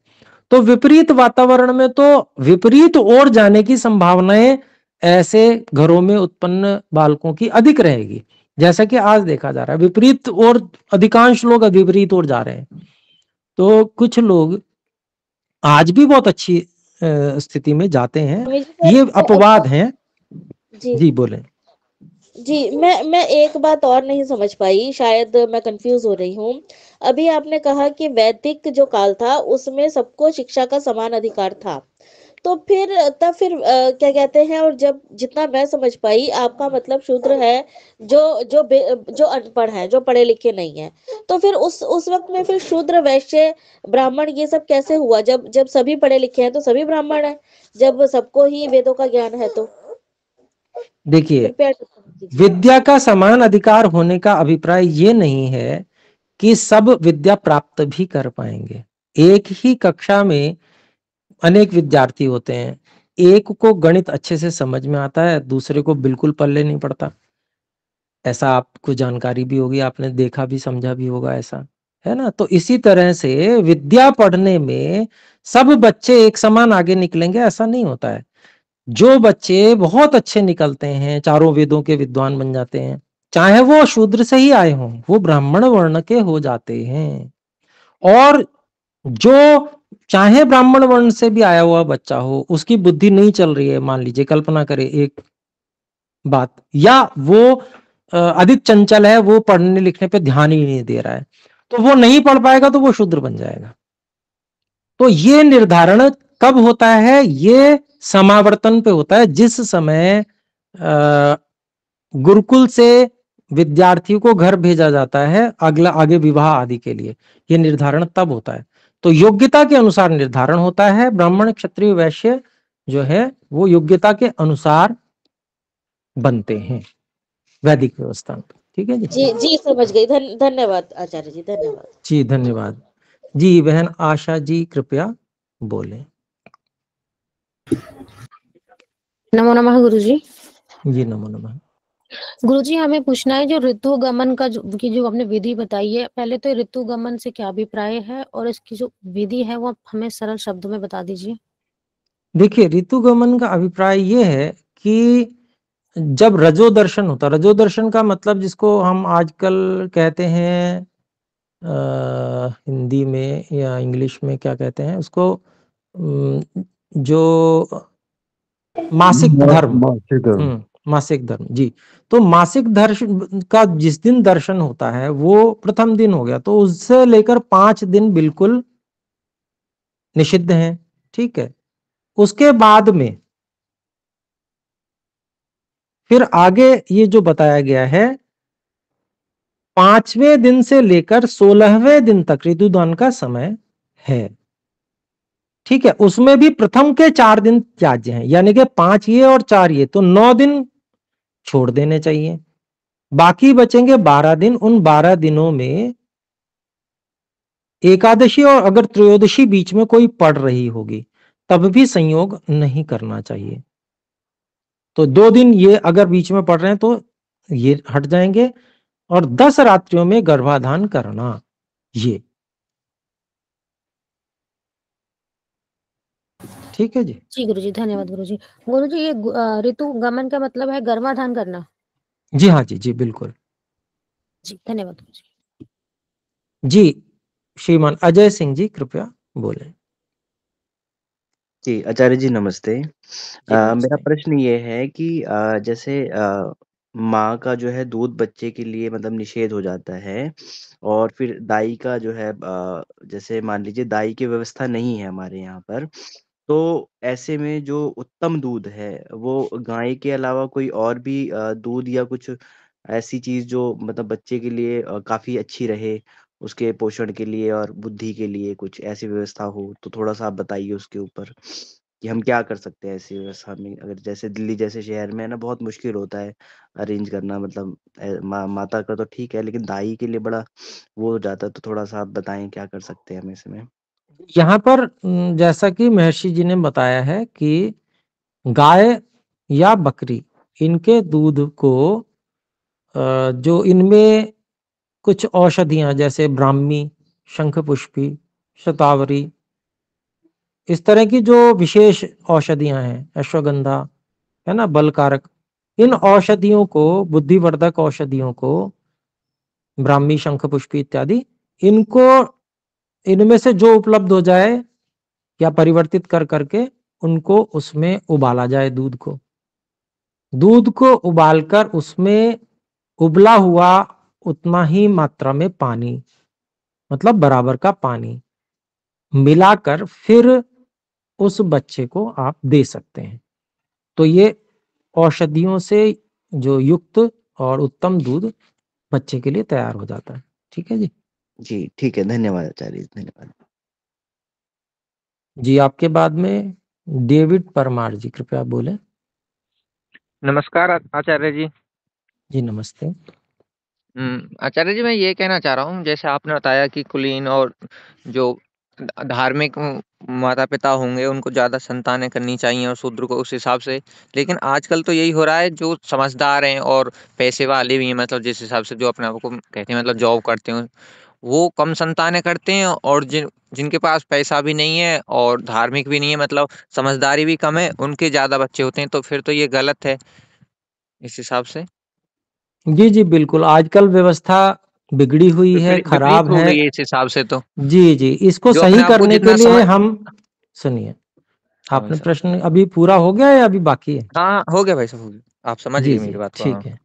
तो विपरीत वातावरण में तो विपरीत ओर जाने की संभावनाएं ऐसे घरों में उत्पन्न बालकों की अधिक रहेगी। जैसा कि आज देखा जा रहा है विपरीत और अधिकांश लोग विपरीत ओर जा रहे हैं। तो कुछ लोग आज भी बहुत अच्छी स्थिति में जाते हैं, ये अपवाद हैं। जी बोले। जी, मैं एक बात और नहीं समझ पाई, शायद मैं कंफ्यूज हो रही हूँ। अभी आपने कहा कि वैदिक जो काल था उसमें सबको शिक्षा का समान अधिकार था, तो फिर क्या कहते हैं, और जब जितना मैं समझ पाई आपका मतलब शूद्र है जो अनपढ़ है, जो पढ़े लिखे नहीं है, तो फिर उस वक्त में फिर शूद्र, वैश्य, ब्राह्मण ये सब कैसे हुआ? जब सभी पढ़े लिखे हैं तो सभी ब्राह्मण हैं, जब सबको ही वेदों का ज्ञान है तो। देखिए, विद्या का समान अधिकार होने का अभिप्राय ये नहीं है कि सब विद्या प्राप्त भी कर पाएंगे। एक ही कक्षा में अनेक विद्यार्थी होते हैं, एक को गणित अच्छे से समझ में आता है, दूसरे को बिल्कुल पल्ले नहीं पड़ता। ऐसा आपको जानकारी भी होगी, आपने देखा भी समझा भी होगा, ऐसा है ना। तो इसी तरह से विद्या पढ़ने में सब बच्चे एक समान आगे निकलेंगे ऐसा नहीं होता है। जो बच्चे बहुत अच्छे निकलते हैं, चारों वेदों के विद्वान बन जाते हैं, चाहे वो शूद्र से ही आए हों, वो ब्राह्मण वर्ण के हो जाते हैं। और जो चाहे ब्राह्मण वर्ण से भी आया हुआ बच्चा हो, उसकी बुद्धि नहीं चल रही है, मान लीजिए, कल्पना करें एक बात, या वो अधिक चंचल है, वो पढ़ने लिखने पे ध्यान ही नहीं दे रहा है, तो वो नहीं पढ़ पाएगा, तो वो शूद्र बन जाएगा। तो ये निर्धारण कब होता है? ये समावर्तन पे होता है, जिस समय गुरुकुल से विद्यार्थियों को घर भेजा जाता है अगला आगे विवाह आदि के लिए, ये निर्धारण तब होता है। तो योग्यता के अनुसार निर्धारण होता है। ब्राह्मण, क्षत्रिय, वैश्य जो है वो योग्यता के अनुसार बनते हैं वैदिक व्यवस्था में। ठीक है जी। जी जी, समझ गई। धन्यवाद आचार्य जी, धन्यवाद जी। धन्यवाद जी। बहन आशा जी कृपया बोलें। नमो नमः गुरुजी। जी नमो नमः। गुरुजी, हमें पूछना है जो ऋतुगमन का जो आपने विधि बताई है, पहले तो ऋतुगमन से क्या अभिप्राय है और इसकी जो विधि है वो हमें सरल शब्दों में बता दीजिए। देखिए, ऋतुगमन का अभिप्राय ये है कि जब रजो दर्शन होता, रजो दर्शन का मतलब जिसको हम आजकल कहते हैं हिंदी में या इंग्लिश में क्या कहते हैं उसको, जो मासिक धर्म, मासिक धर्म जी। तो मासिक दर्शन का जिस दिन दर्शन होता है वो प्रथम दिन हो गया, तो उससे लेकर 5 दिन बिल्कुल निषिद्ध हैं। ठीक है। उसके बाद में फिर आगे ये जो बताया गया है, 5वें दिन से लेकर 16वें दिन तक ऋतुदान का समय है। ठीक है। उसमें भी प्रथम के 4 दिन त्याज्य हैं, यानी कि 5 ये और 4 ये, तो 9 दिन छोड़ देने चाहिए। बाकी बचेंगे 12 दिन। उन 12 दिनों में एकादशी और अगर त्रयोदशी बीच में कोई पड़ रही होगी तब भी संयोग नहीं करना चाहिए। तो 2 दिन ये अगर बीच में पड़ रहे हैं तो ये हट जाएंगे, और 10 रात्रियों में गर्भाधान करना, ये ठीक है जी। जी गुरुजी, धन्यवाद गुरुजी। गुरुजी, ये ऋतु गमन का मतलब है गर्भाधान करना? जी हाँ जी, जी बिल्कुल। जी, धन्यवाद गुरुजी। जी, श्रीमान अजय सिंह जी कृपया बोलें। जी, आचार्य जी नमस्ते। जी मेरा नमस्ते। प्रश्न ये है कि जैसे माँ का जो है दूध बच्चे के लिए मतलब निषेध हो जाता है और फिर दाई का जो है जैसे मान लीजिए दाई की व्यवस्था नहीं है हमारे यहाँ पर, तो ऐसे में जो उत्तम दूध है, वो गाय के अलावा कोई और भी दूध या कुछ ऐसी चीज़ जो मतलब बच्चे के लिए काफ़ी अच्छी रहे, उसके पोषण के लिए और बुद्धि के लिए कुछ ऐसी व्यवस्था हो, तो थोड़ा-सा आप बताइए उसके ऊपर कि हम क्या कर सकते हैं ऐसी व्यवस्था में? अगर जैसे दिल्ली जैसे शहर में है ना, बहुत मुश्किल होता है अरेंज करना मतलब माता का तो ठीक है, लेकिन दाई के लिए बड़ा वो हो जाता है, तो थोड़ा-सा आप बताएँ क्या कर सकते हैं हम ऐसे में? यहाँ पर जैसा कि महर्षि जी ने बताया है कि गाय या बकरी इनके दूध को जो इनमें कुछ औषधियाँ जैसे ब्राह्मी, शंखपुष्पी, शतावरी इस तरह की जो विशेष औषधियाँ हैं, अश्वगंधा, है ना, बलकारक, इन औषधियों को, बुद्धिवर्धक औषधियों को, ब्राह्मी, शंखपुष्पी इत्यादि, इनको इनमें से जो उपलब्ध हो जाए या परिवर्तित कर करके उनको उसमें उबाला जाए दूध को। दूध को उबालकर उसमें उबला हुआ उतना ही मात्रा में पानी, मतलब बराबर का पानी मिलाकर फिर उस बच्चे को आप दे सकते हैं। तो ये औषधियों से जो युक्त और उत्तम दूध बच्चे के लिए तैयार हो जाता है। ठीक है जी। जी, ठीक है। धन्यवाद आचार्य जी, धन्यवाद। जी, आपके बाद में डेविड परमार जी कृपया बोलें। नमस्कार आचार्य जी। जी नमस्ते। आचार्य जी, मैं ये कहना चाह रहा हूँ, जैसे आपने बताया कि कुलीन और जो धार्मिक माता-पिता होंगे, उनको ज़्यादा संतानें करनी चाहिए और शूद्र को उस हिसाब से। लेकिन आजकल तो यही हो रहा है, जो समझदार हैं और पैसे वाले भी हैं, मतलब जिस हिसाब से जो अपने आप को कहते हैं, मतलब जॉब करते हो, वो कम संतानें करते हैं, और जिनके पास पैसा भी नहीं है और धार्मिक भी नहीं है, मतलब समझदारी भी कम है, उनके ज़्यादा बच्चे होते हैं। तो फिर तो ये गलत है इस हिसाब से। जी, जी, बिल्कुल, आजकल व्यवस्था बिगड़ी हुई है, विपरीत खराब हो है। गई है इस हिसाब से तो। जी, जी, इसको जो सही अपने आप को करने के जितना लिए समझ। हम सुनिए, हाँ भाई आपने साहब। प्रश्न अभी पूरा हो गया या अभी बाकी है? हाँ, हाँ, हो गया भाई साहब, हो गया। आप समझ जी, गए मेरी जी, बात को, हाँ। ठीक है।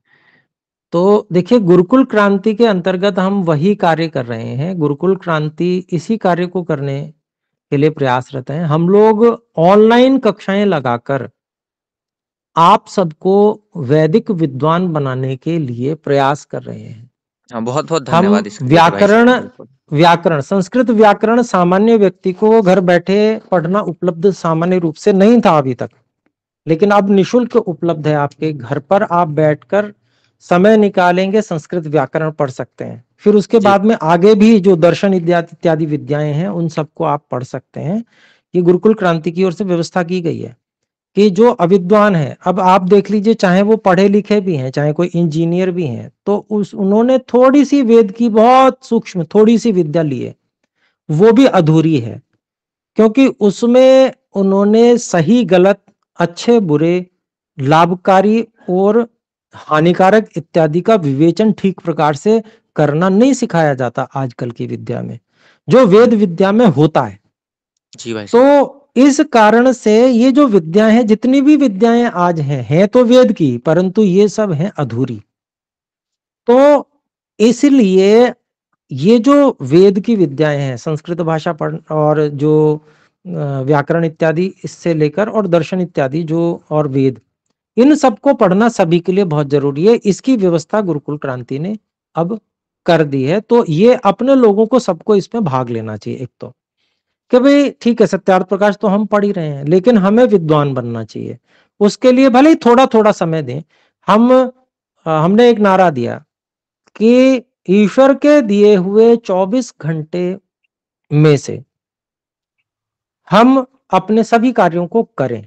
तो देखिए, गुरुकुल क्रांति के अंतर्गत हम वही कार्य कर रहे हैं। गुरुकुल क्रांति इसी कार्य को करने के लिए प्रयासरत हैं। हम लोग ऑनलाइन कक्षाएं लगाकर आप सबको वैदिक विद्वान बनाने के लिए प्रयास कर रहे हैं। हाँ, बहुत-बहुत हम धन्यवाद इसके लिए तो भाई व्याकरण साहब, बिल्कुल। व्याकरण संस्कृत व्याकरण सामान्य व्यक्ति को घर बैठे पढ़ना उपलब्ध सामान्य रूप से नहीं था अभी तक, लेकिन अब निशुल्क उपलब्ध है। आपके घर पर आप बैठकर समय निकालेंगे, संस्कृत व्याकरण पढ़ सकते हैं। फिर उसके जी, बाद में आगे भी जो दर्शन इत्यादि विद्याएं हैं उन सबको आप पढ़ सकते हैं। ये गुरुकुल क्रांति की ओर से व्यवस्था की गई है कि जो अविद्वान है, अब आप देख लीजिए, चाहे वो पढ़े लिखे भी हैं, चाहे कोई इंजीनियर भी हैं, तो उस उन्होंने थोड़ी सी वेद की बहुत सूक्ष्म थोड़ी सी विद्या ली है, वो भी अधूरी है, क्योंकि उसमें उन्होंने सही गलत, अच्छे बुरे, लाभकारी और हानिकारक इत्यादि का विवेचन ठीक प्रकार से करना नहीं सिखाया जाता आजकल की विद्या में, जो वेद विद्या में होता है। जी भाई साहब। तो इस कारण से ये जो विद्याएं हैं, जितनी भी विद्याएं आज हैं तो वेद की, परंतु ये सब हैं अधूरी। तो इसलिए ये जो वेद की विद्याएं हैं, संस्कृत भाषा पढ़ और जो व्याकरण इत्यादि इससे लेकर और दर्शन इत्यादि जो और वेद, इन सबको पढ़ना सभी के लिए बहुत जरूरी है। इसकी व्यवस्था गुरुकुल क्रांति ने अब कर दी है। तो ये अपने लोगों को सबको इसमें भाग लेना चाहिए। एक तो कि भाई ठीक है, सत्यार्थ प्रकाश तो हम पढ़ ही रहे हैं, लेकिन हमें विद्वान बनना चाहिए। उसके लिए भले ही थोड़ा थोड़ा समय दें। हमने एक नारा दिया कि ईश्वर के दिए हुए 24 घंटे में से हम अपने सभी कार्यों को करें,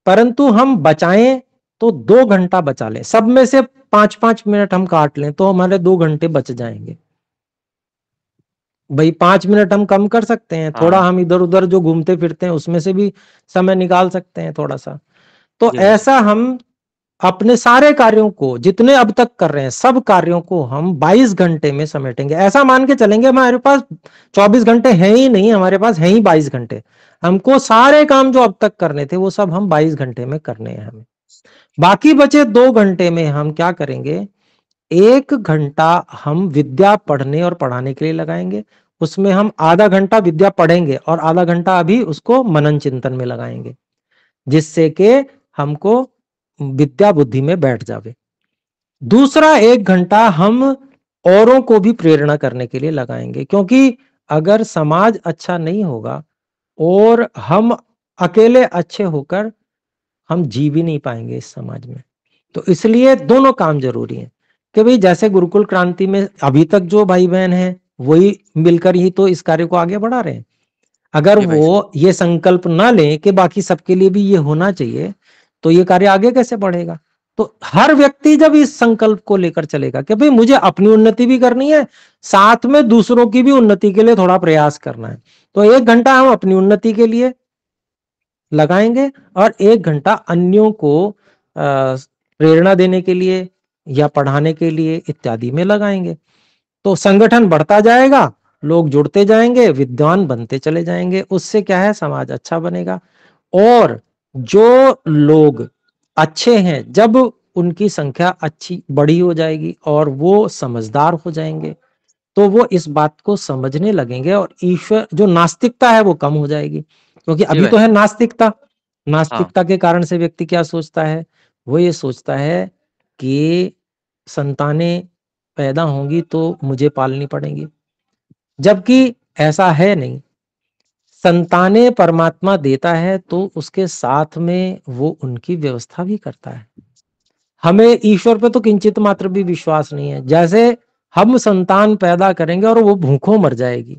परंतु हम बचाएं तो 2 घंटा बचा लें। सब में से 5-5 मिनट हम काट लें तो हमारे 2 घंटे बच जाएंगे। भाई 5 मिनट हम कम कर सकते हैं, थोड़ा हाँ हम इधर उधर जो घूमते फिरते हैं उसमें से भी समय निकाल सकते हैं थोड़ा सा। तो जी भाई साहब। ऐसा हम अपने सारे कार्यों को जितने अब तक कर रहे हैं सब कार्यों को हम 22 घंटे में समेटेंगे। ऐसा मान के चलेंगे हमारे पास 24 घंटे हैं ही नहीं, हमारे पास है ही 22 घंटे। हमको सारे काम जो अब तक करने थे वो सब हम 22 घंटे में करने हैं हमें। बाकी बचे 2 घंटे में हम क्या करेंगे, 1 घंटा हम विद्या पढ़ने और पढ़ाने के लिए लगाएंगे। उसमें हम आधा घंटा विद्या पढ़ेंगे और आधा घंटा अभी उसको मनन चिंतन में लगाएंगे, जिससे कि हमको विद्या बुद्धि में बैठ जावे। दूसरा 1 घंटा हम औरों को भी प्रेरणा करने के लिए लगाएंगे, क्योंकि अगर समाज अच्छा नहीं होगा और हम अकेले अच्छे होकर हम जी भी नहीं पाएंगे इस समाज में। तो इसलिए दोनों काम जरूरी हैं कि भाई जैसे गुरुकुल क्रांति में अभी तक जो भाई बहन हैं वही मिलकर ही तो इस कार्य को आगे बढ़ा रहे हैं। अगर जी भाई साहब। वो ये संकल्प ना लें कि बाकी सबके लिए भी ये होना चाहिए, तो ये कार्य आगे कैसे बढ़ेगा। तो हर व्यक्ति जब इस संकल्प को लेकर चलेगा कि भाई मुझे अपनी उन्नति भी करनी है, साथ में दूसरों की भी उन्नति के लिए थोड़ा प्रयास करना है, तो 1 घंटा हम अपनी उन्नति के लिए लगाएंगे और 1 घंटा अन्यों को प्रेरणा देने के लिए या पढ़ाने के लिए इत्यादि में लगाएंगे। तो संगठन बढ़ता जाएगा, लोग जुड़ते जाएंगे, विद्वान बनते चले जाएंगे। उससे क्या है, समाज अच्छा बनेगा। और जो लोग अच्छे हैं, जब उनकी संख्या अच्छी बड़ी हो जाएगी और वो समझदार हो जाएंगे, तो वो इस बात को समझने लगेंगे और ईश्वर जो नास्तिकता है वो कम हो जाएगी। क्योंकि जी अभी भाई तो है साहब। नास्तिकता। हाँ नास्तिकता के कारण से व्यक्ति क्या सोचता है, वो ये सोचता है कि संतानें पैदा होंगी तो मुझे पालनी पड़ेंगी, जबकि ऐसा है नहीं। संतानें परमात्मा देता है तो उसके साथ में वो उनकी व्यवस्था भी करता है। हमें ईश्वर पे तो किंचित मात्र भी विश्वास नहीं है। जैसे हम संतान पैदा करेंगे और वो भूखों मर जाएगी,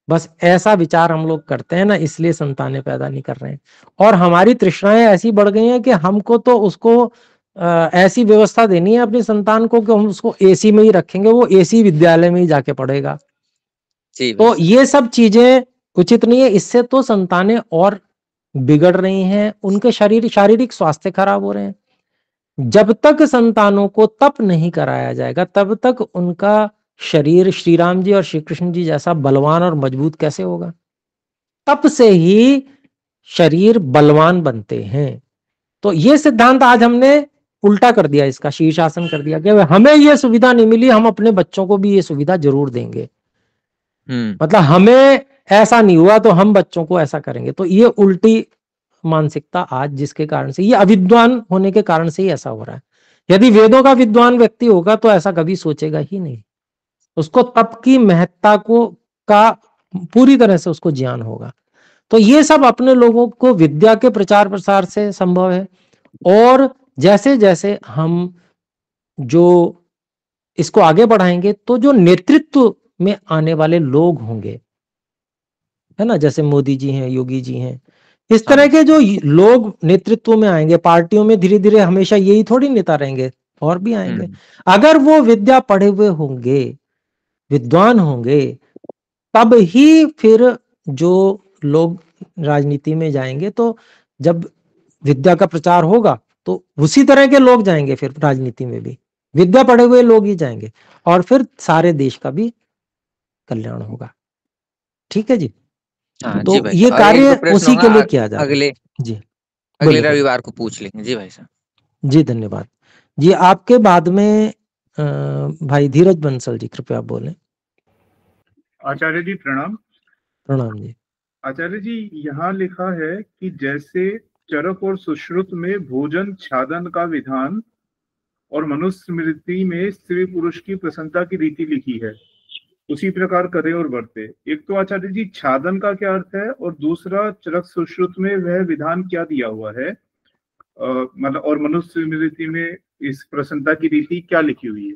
बस ऐसा विचार हम लोग करते हैं ना, इसलिए संतानें पैदा नहीं कर रहे हैं। और हमारी तृष्णाएं ऐसी बढ़ गई हैं कि हमको तो उसको ऐसी व्यवस्था देनी है अपनी संतान को कि हम उसको एसी में ही रखेंगे, वो एसी विद्यालय में ही जाके पढ़ेगा। जी भाई तो साहब। ये सब चीजें उचित नहीं है। इससे तो संतानें और बिगड़ रही हैं, उनके शारीरिक स्वास्थ्य खराब हो रहे हैं। जब तक संतानों को तप नहीं कराया जाएगा तब तक उनका शरीर श्री राम जी और श्री कृष्ण जी जैसा बलवान और मजबूत कैसे होगा। तप से ही शरीर बलवान बनते हैं। तो ये सिद्धांत आज हमने उल्टा कर दिया, इसका शीर्षासन कर दिया कि हमें ये सुविधा नहीं मिली, हम अपने बच्चों को भी ये सुविधा जरूर देंगे। मतलब हमें ऐसा नहीं हुआ तो हम बच्चों को ऐसा करेंगे। तो ये उल्टी मानसिकता आज, जिसके कारण से ये अविद्वान होने के कारण से ही ऐसा हो रहा है। यदि वेदों का विद्वान व्यक्ति होगा तो ऐसा कभी सोचेगा ही नहीं। उसको तप की महत्ता को का पूरी तरह से उसको ज्ञान होगा। तो ये सब अपने लोगों को विद्या के प्रचार प्रसार से संभव है। और जैसे जैसे हम जो इसको आगे बढ़ाएंगे तो जो नेतृत्व में आने वाले लोग होंगे, है ना, जैसे मोदी जी हैं, योगी जी हैं, इस तरह के जो लोग नेतृत्व में आएंगे पार्टियों में, धीरे धीरे हमेशा यही थोड़ी नेता रहेंगे, और भी आएंगे। अगर वो विद्या पढ़े हुए होंगे, विद्वान होंगे, तब ही फिर जो लोग राजनीति में जाएंगे। तो जब विद्या का प्रचार होगा तो उसी तरह के लोग जाएंगे, फिर राजनीति में भी विद्या पढ़े हुए लोग ही जाएंगे, और फिर सारे देश का भी कल्याण होगा। ठीक है जी। हाँ तो जी भाई ये साहब। और एक कार्य दो प्रश्न उसी के होगा लिए किया जा रहा अगले है जी। अगले बोलिए बोलिए रविवार को पूछ लेंगे। जी भाई साहब। जी, धन्यवाद जी। आपके बाद में भाई धीरज बंसल जी, कृपया बोलें। आचार्य जी प्रणाम। प्रणाम जी। आचार्य जी, यहाँ लिखा है कि जैसे चरक और सुश्रुत में भोजन छादन का विधान और मनुस्मृति में स्त्री पुरुष की प्रसन्नता की रीति लिखी है, उसी प्रकार करे और बरते। एक तो आचार्य जी छादन का क्या अर्थ है, और दूसरा चरक सुश्रुत में वह विधान क्या दिया हुआ है, मतलब और मनुस्मृति में इस प्रसन्नता की रीति क्या लिखी हुई है?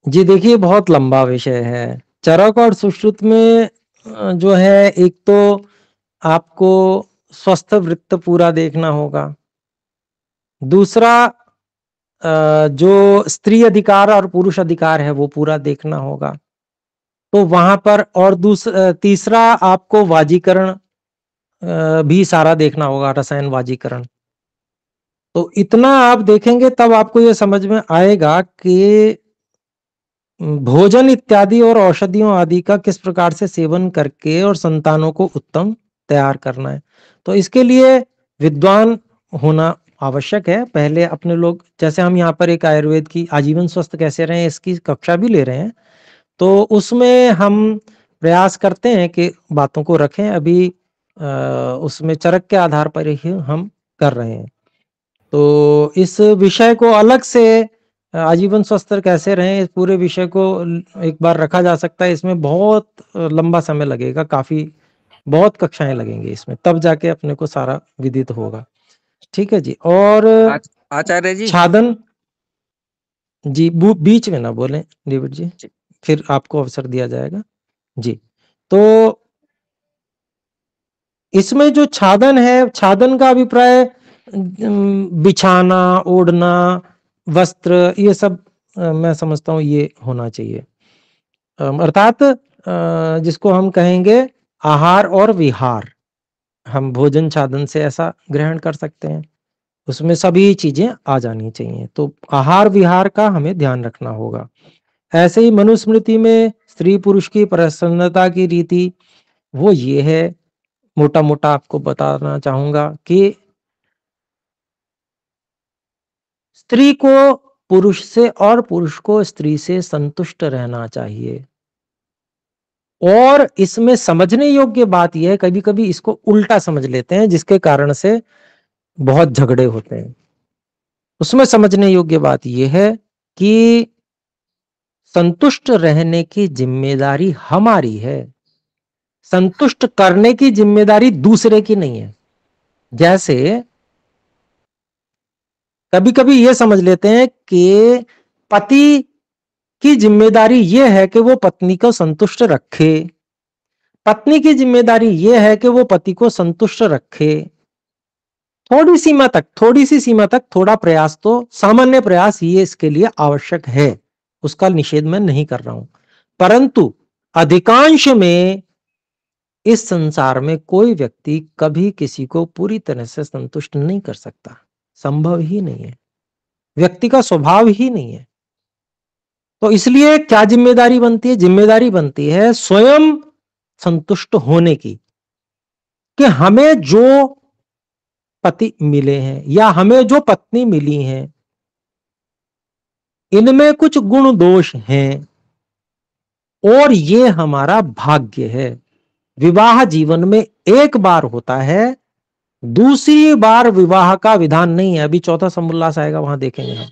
जी देखिए, बहुत लंबा विषय है। चरक और सुश्रुत में जो है, एक तो आपको स्वस्थ वृत्त पूरा देखना होगा। दूसरा जो स्त्री अधिकार और पुरुष अधिकार है वो पूरा देखना होगा। तो वहां पर और तीसरा आपको वाजीकरण भी सारा देखना होगा, रसायन वाजीकरण। तो इतना आप देखेंगे तब आपको ये समझ में आएगा कि भोजन इत्यादि और औषधियों आदि का किस प्रकार से सेवन करके और संतानों को उत्तम तैयार करना है। तो इसके लिए विद्वान होना आवश्यक है। पहले अपने लोग, जैसे हम यहाँ पर एक आयुर्वेद की आजीवन स्वस्थ कैसे रहें इसकी कक्षा भी ले रहे हैं, तो उसमें हम प्रयास करते हैं कि बातों को रखें। अभी उसमें चरक के आधार पर ही हम कर रहे हैं। तो इस विषय को अलग से आजीवन स्वस्थ कैसे रहें, इस पूरे विषय को एक बार रखा जा सकता है। इसमें बहुत लंबा समय लगेगा, काफी बहुत कक्षाएं लगेंगी इसमें, तब जाके अपने को सारा विदित होगा। ठीक है जी। और आचार्य जी, छादन जी, बीच में ना बोलें डेविड जी, फिर आपको अवसर दिया जाएगा जी। तो इसमें जो छादन है, छादन का अभिप्राय बिछाना, ओढ़ना, वस्त्र, ये सब मैं समझता हूँ ये होना चाहिए। अर्थात जिसको हम कहेंगे आहार और विहार, हम भोजन छादन से ऐसा ग्रहण कर सकते हैं। उसमें सभी चीजें आ जानी चाहिए। तो आहार विहार का हमें ध्यान रखना होगा। ऐसे ही मनुस्मृति में स्त्री पुरुष की प्रसन्नता की रीति वो ये है, मोटा मोटा आपको बताना चाहूंगा कि स्त्री को पुरुष से और पुरुष को स्त्री से संतुष्ट रहना चाहिए। और इसमें समझने योग्य बात यह है, कभी कभी इसको उल्टा समझ लेते हैं जिसके कारण से बहुत झगड़े होते हैं। उसमें समझने योग्य बात यह है कि संतुष्ट रहने की जिम्मेदारी हमारी है, संतुष्ट करने की जिम्मेदारी दूसरे की नहीं है। जैसे कभी कभी यह समझ लेते हैं कि पति की जिम्मेदारी यह है कि वो पत्नी को संतुष्ट रखे, पत्नी की जिम्मेदारी यह है कि वो पति को संतुष्ट रखे। थोड़ी सी सीमा तक थोड़ा प्रयास, तो सामान्य प्रयास ये इसके लिए आवश्यक है, उसका निषेध मैं नहीं कर रहा हूं। परंतु अधिकांश में इस संसार में कोई व्यक्ति कभी किसी को पूरी तरह से संतुष्ट नहीं कर सकता, संभव ही नहीं है, व्यक्ति का स्वभाव ही नहीं है। तो इसलिए क्या जिम्मेदारी बनती है? जिम्मेदारी बनती है स्वयं संतुष्ट होने की, कि हमें जो पति मिले हैं या हमें जो पत्नी मिली हैं, इनमें कुछ गुण दोष हैं और ये हमारा भाग्य है। विवाह जीवन में एक बार होता है, दूसरी बार विवाह का विधान नहीं है। अभी चौथा समुल्लास आएगा, वहां देखेंगे हम।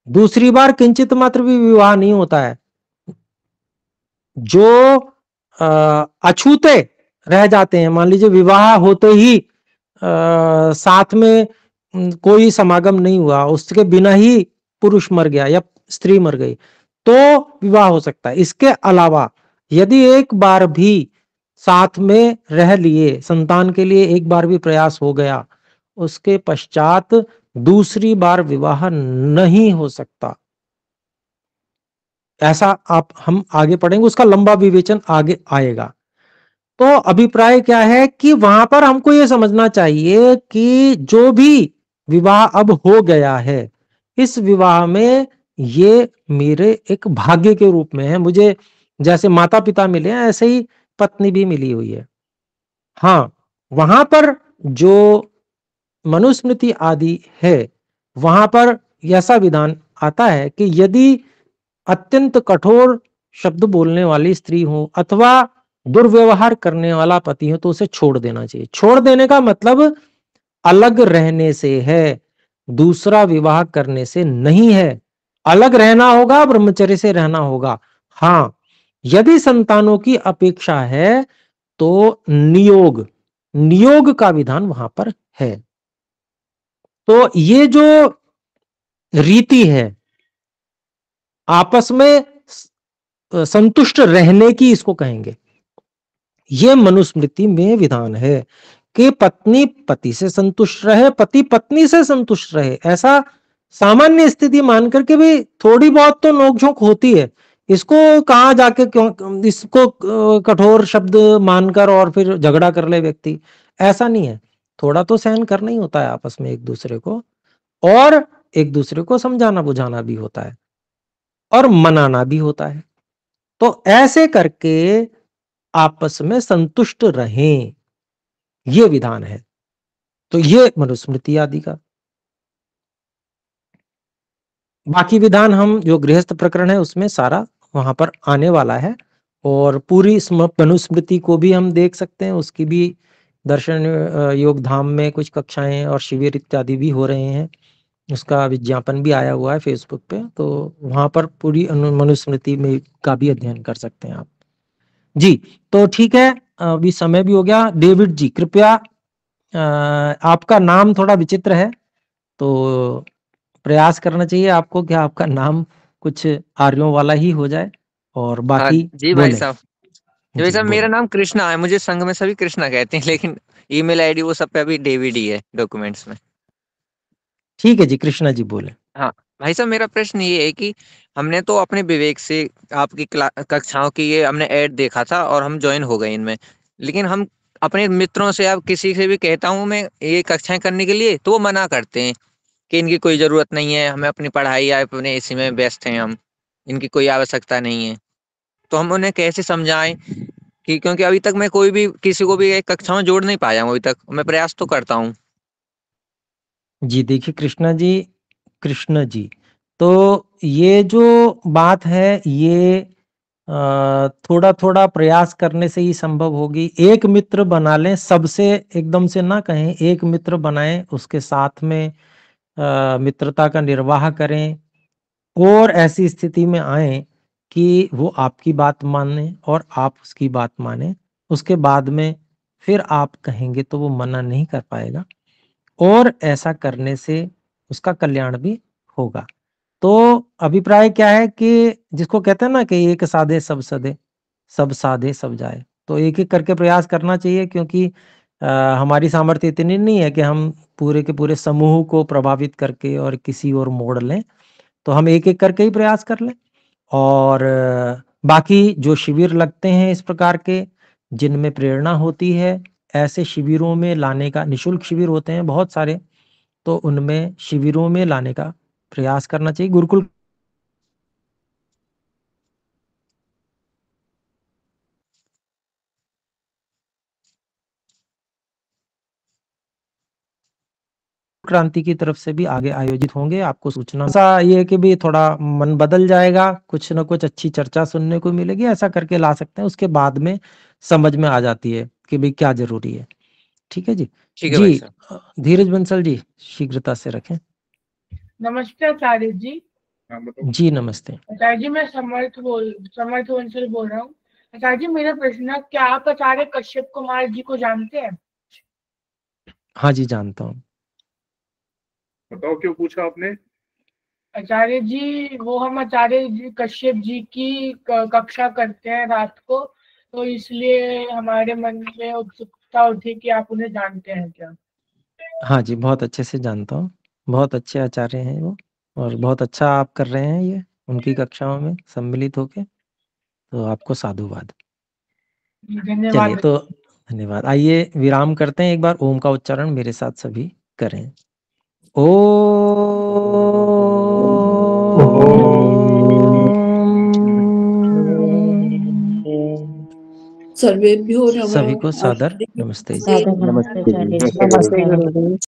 दूसरी बार किंचित मात्र भी विवाह नहीं होता है। जो अछूते रह जाते हैं, मान लीजिए विवाह होते ही साथ में कोई समागम नहीं हुआ, उसके बिना ही पुरुष मर गया या स्त्री मर गई, तो विवाह हो सकता है। इसके अलावा यदि एक बार भी साथ में रह लिए, संतान के लिए एक बार भी प्रयास हो गया, उसके पश्चात दूसरी बार विवाह नहीं हो सकता। ऐसा हम आगे पढ़ेंगे, उसका लंबा विवेचन आगे आएगा। तो अभिप्राय क्या है कि वहां पर हमको यह समझना चाहिए कि जो भी विवाह अब हो गया है, इस विवाह में ये मेरे एक भाग्य के रूप में है। मुझे जैसे माता पिता मिले हैं, ऐसे ही पत्नी भी मिली हुई है। हाँ, वहां पर जो मनुस्मृति आदि है, वहां पर ऐसा विधान आता है कि यदि अत्यंत कठोर शब्द बोलने वाली स्त्री हो अथवा दुर्व्यवहार करने वाला पति हो, तो उसे छोड़ देना चाहिए। छोड़ देने का मतलब अलग रहने से है, दूसरा विवाह करने से नहीं है। अलग रहना होगा, ब्रह्मचर्य से रहना होगा। हाँ, यदि संतानों की अपेक्षा है तो नियोग का विधान वहां पर है। तो ये जो रीति है आपस में संतुष्ट रहने की, इसको कहेंगे, ये मनुस्मृति में विधान है कि पत्नी पति से संतुष्ट रहे, पति पत्नी से संतुष्ट रहे। ऐसा सामान्य स्थिति मान करके भी थोड़ी बहुत तो नोकझोंक होती है, इसको कहाँ जाके क्यों इसको कठोर शब्द मानकर और फिर झगड़ा कर ले व्यक्ति, ऐसा नहीं है। थोड़ा तो सहन करना ही होता है आपस में एक दूसरे को, और एक दूसरे को समझाना बुझाना भी होता है और मनाना भी होता है। तो ऐसे करके आपस में संतुष्ट रहें, ये विधान है। तो ये मनुस्मृति आदि का। बाकी विधान हम जो गृहस्थ प्रकरण है उसमें सारा वहां पर आने वाला है, और पूरी मनुस्मृति को भी हम देख सकते हैं। उसकी भी दर्शन योग धाम में कुछ कक्षाएं और शिविर इत्यादि भी हो रहे हैं। उसका विज्ञापन भी आया हुआ है फेसबुक पे, तो वहां पर पूरी मनुस्मृति में का भी अध्ययन कर सकते हैं आप जी। तो ठीक है, अभी समय भी हो गया। डेविड जी कृपया, आपका नाम थोड़ा विचित्र है, तो प्रयास करना चाहिए आपको कि आपका नाम कुछ आर्यों वाला ही हो जाए, और बाकी जी भाई बोलें। साहब, जी भाई जी साहब, मेरा बोलें। नाम कृष्णा है। मुझे संघ में सभी कृष्णा कहते हैं, लेकिन ईमेल आईडी वो सब पे अभी डेविड ही है डॉक्यूमेंट्स में। ठीक है जी, कृष्णा जी बोले। हाँ भाई साहब, मेरा प्रश्न ये है कि हमने तो अपने विवेक से आपकी कक्षाओं की ये हमने ऐड देखा था और हम ज्वाइन हो गए इनमें, लेकिन हम अपने मित्रों से, अब किसी से भी कहता हूँ मैं ये कक्षाएं करने के लिए, तो वो मना करते हैं कि इनकी कोई जरूरत नहीं है, हमें अपनी पढ़ाई या अपने इसी में व्यस्त हैं हम, इनकी कोई आवश्यकता नहीं है। तो हम उन्हें कैसे समझाएं कि, क्योंकि अभी तक मैं कोई भी किसी को भी एक कक्षा में जोड़ नहीं पाया हूँ अभी तक, मैं प्रयास तो करता हूँ। जी देखिए कृष्ण जी, तो ये जो बात है ये थोड़ा थोड़ा प्रयास करने से ही संभव होगी। एक मित्र बना लें, सबसे एकदम से ना कहें, एक मित्र बनाएं, उसके साथ में मित्रता का निर्वाह करें, और ऐसी स्थिति में आए कि वो आपकी बात माने और आप उसकी बात माने। उसके बाद में फिर आप कहेंगे तो वो मना नहीं कर पाएगा, और ऐसा करने से उसका कल्याण भी होगा। तो अभिप्राय क्या है कि जिसको कहते हैं ना कि एक साधे सब सधे, सब साधे सब जाए, तो एक एक करके प्रयास करना चाहिए, क्योंकि हमारी सामर्थ्य इतनी नहीं है कि हम पूरे के पूरे समूह को प्रभावित करके और किसी और मोड़ लें। तो हम एक एक करके ही प्रयास कर लें। और बाकी जो शिविर लगते हैं इस प्रकार के, जिनमें प्रेरणा होती है, ऐसे शिविरों में लाने का, निःशुल्क शिविर होते हैं बहुत सारे, तो उनमें शिविरों में लाने का प्रयास करना चाहिए। गुरुकुल क्रांति की तरफ से भी आगे आयोजित होंगे, आपको सूचना। ऐसा ये है कि भी थोड़ा मन बदल जाएगा, कुछ ना कुछ अच्छी चर्चा सुनने को मिलेगी, ऐसा करके ला सकते हैं। उसके बाद में समझ में आ जाती है कि भाई क्या जरूरी है। ठीक है जी। ठीक है भाई साहब। धीरज बंसल जी शीघ्रता से रखें। नमस्ते आचार्य जी। जी नमस्ते आचार्य जी, मैं समर्थ बंसल बोल रहा हूँ। आचार्य जी, मेरा प्रश्न है, क्या आप आचार्य कश्यप कुमार जी को जानते हैं? हाँ जी जानता हूँ। बताओ क्यों पूछा आपने? आचार्य जी, वो हम आचार्य जी कश्यप जी की कक्षा करते हैं रात को, तो इसलिए हमारे मन में उत्सुकता उठी कि आप उन्हें जानते हैं क्या? हाँ जी, बहुत अच्छे से जानता हूँ। बहुत अच्छे आचार्य हैं वो, और बहुत अच्छा आप कर रहे हैं ये उनकी कक्षाओं में सम्मिलित होके, तो आपको साधुवाद। धन्यवाद। चलिए तो धन्यवाद। आइए विराम करते हैं, एक बार ओम का उच्चारण मेरे साथ सभी करें। सर्वेभ्यो नमः। सभी को सादर नमस्ते। नमस्ते जी। नमस्ते गुरुदेव।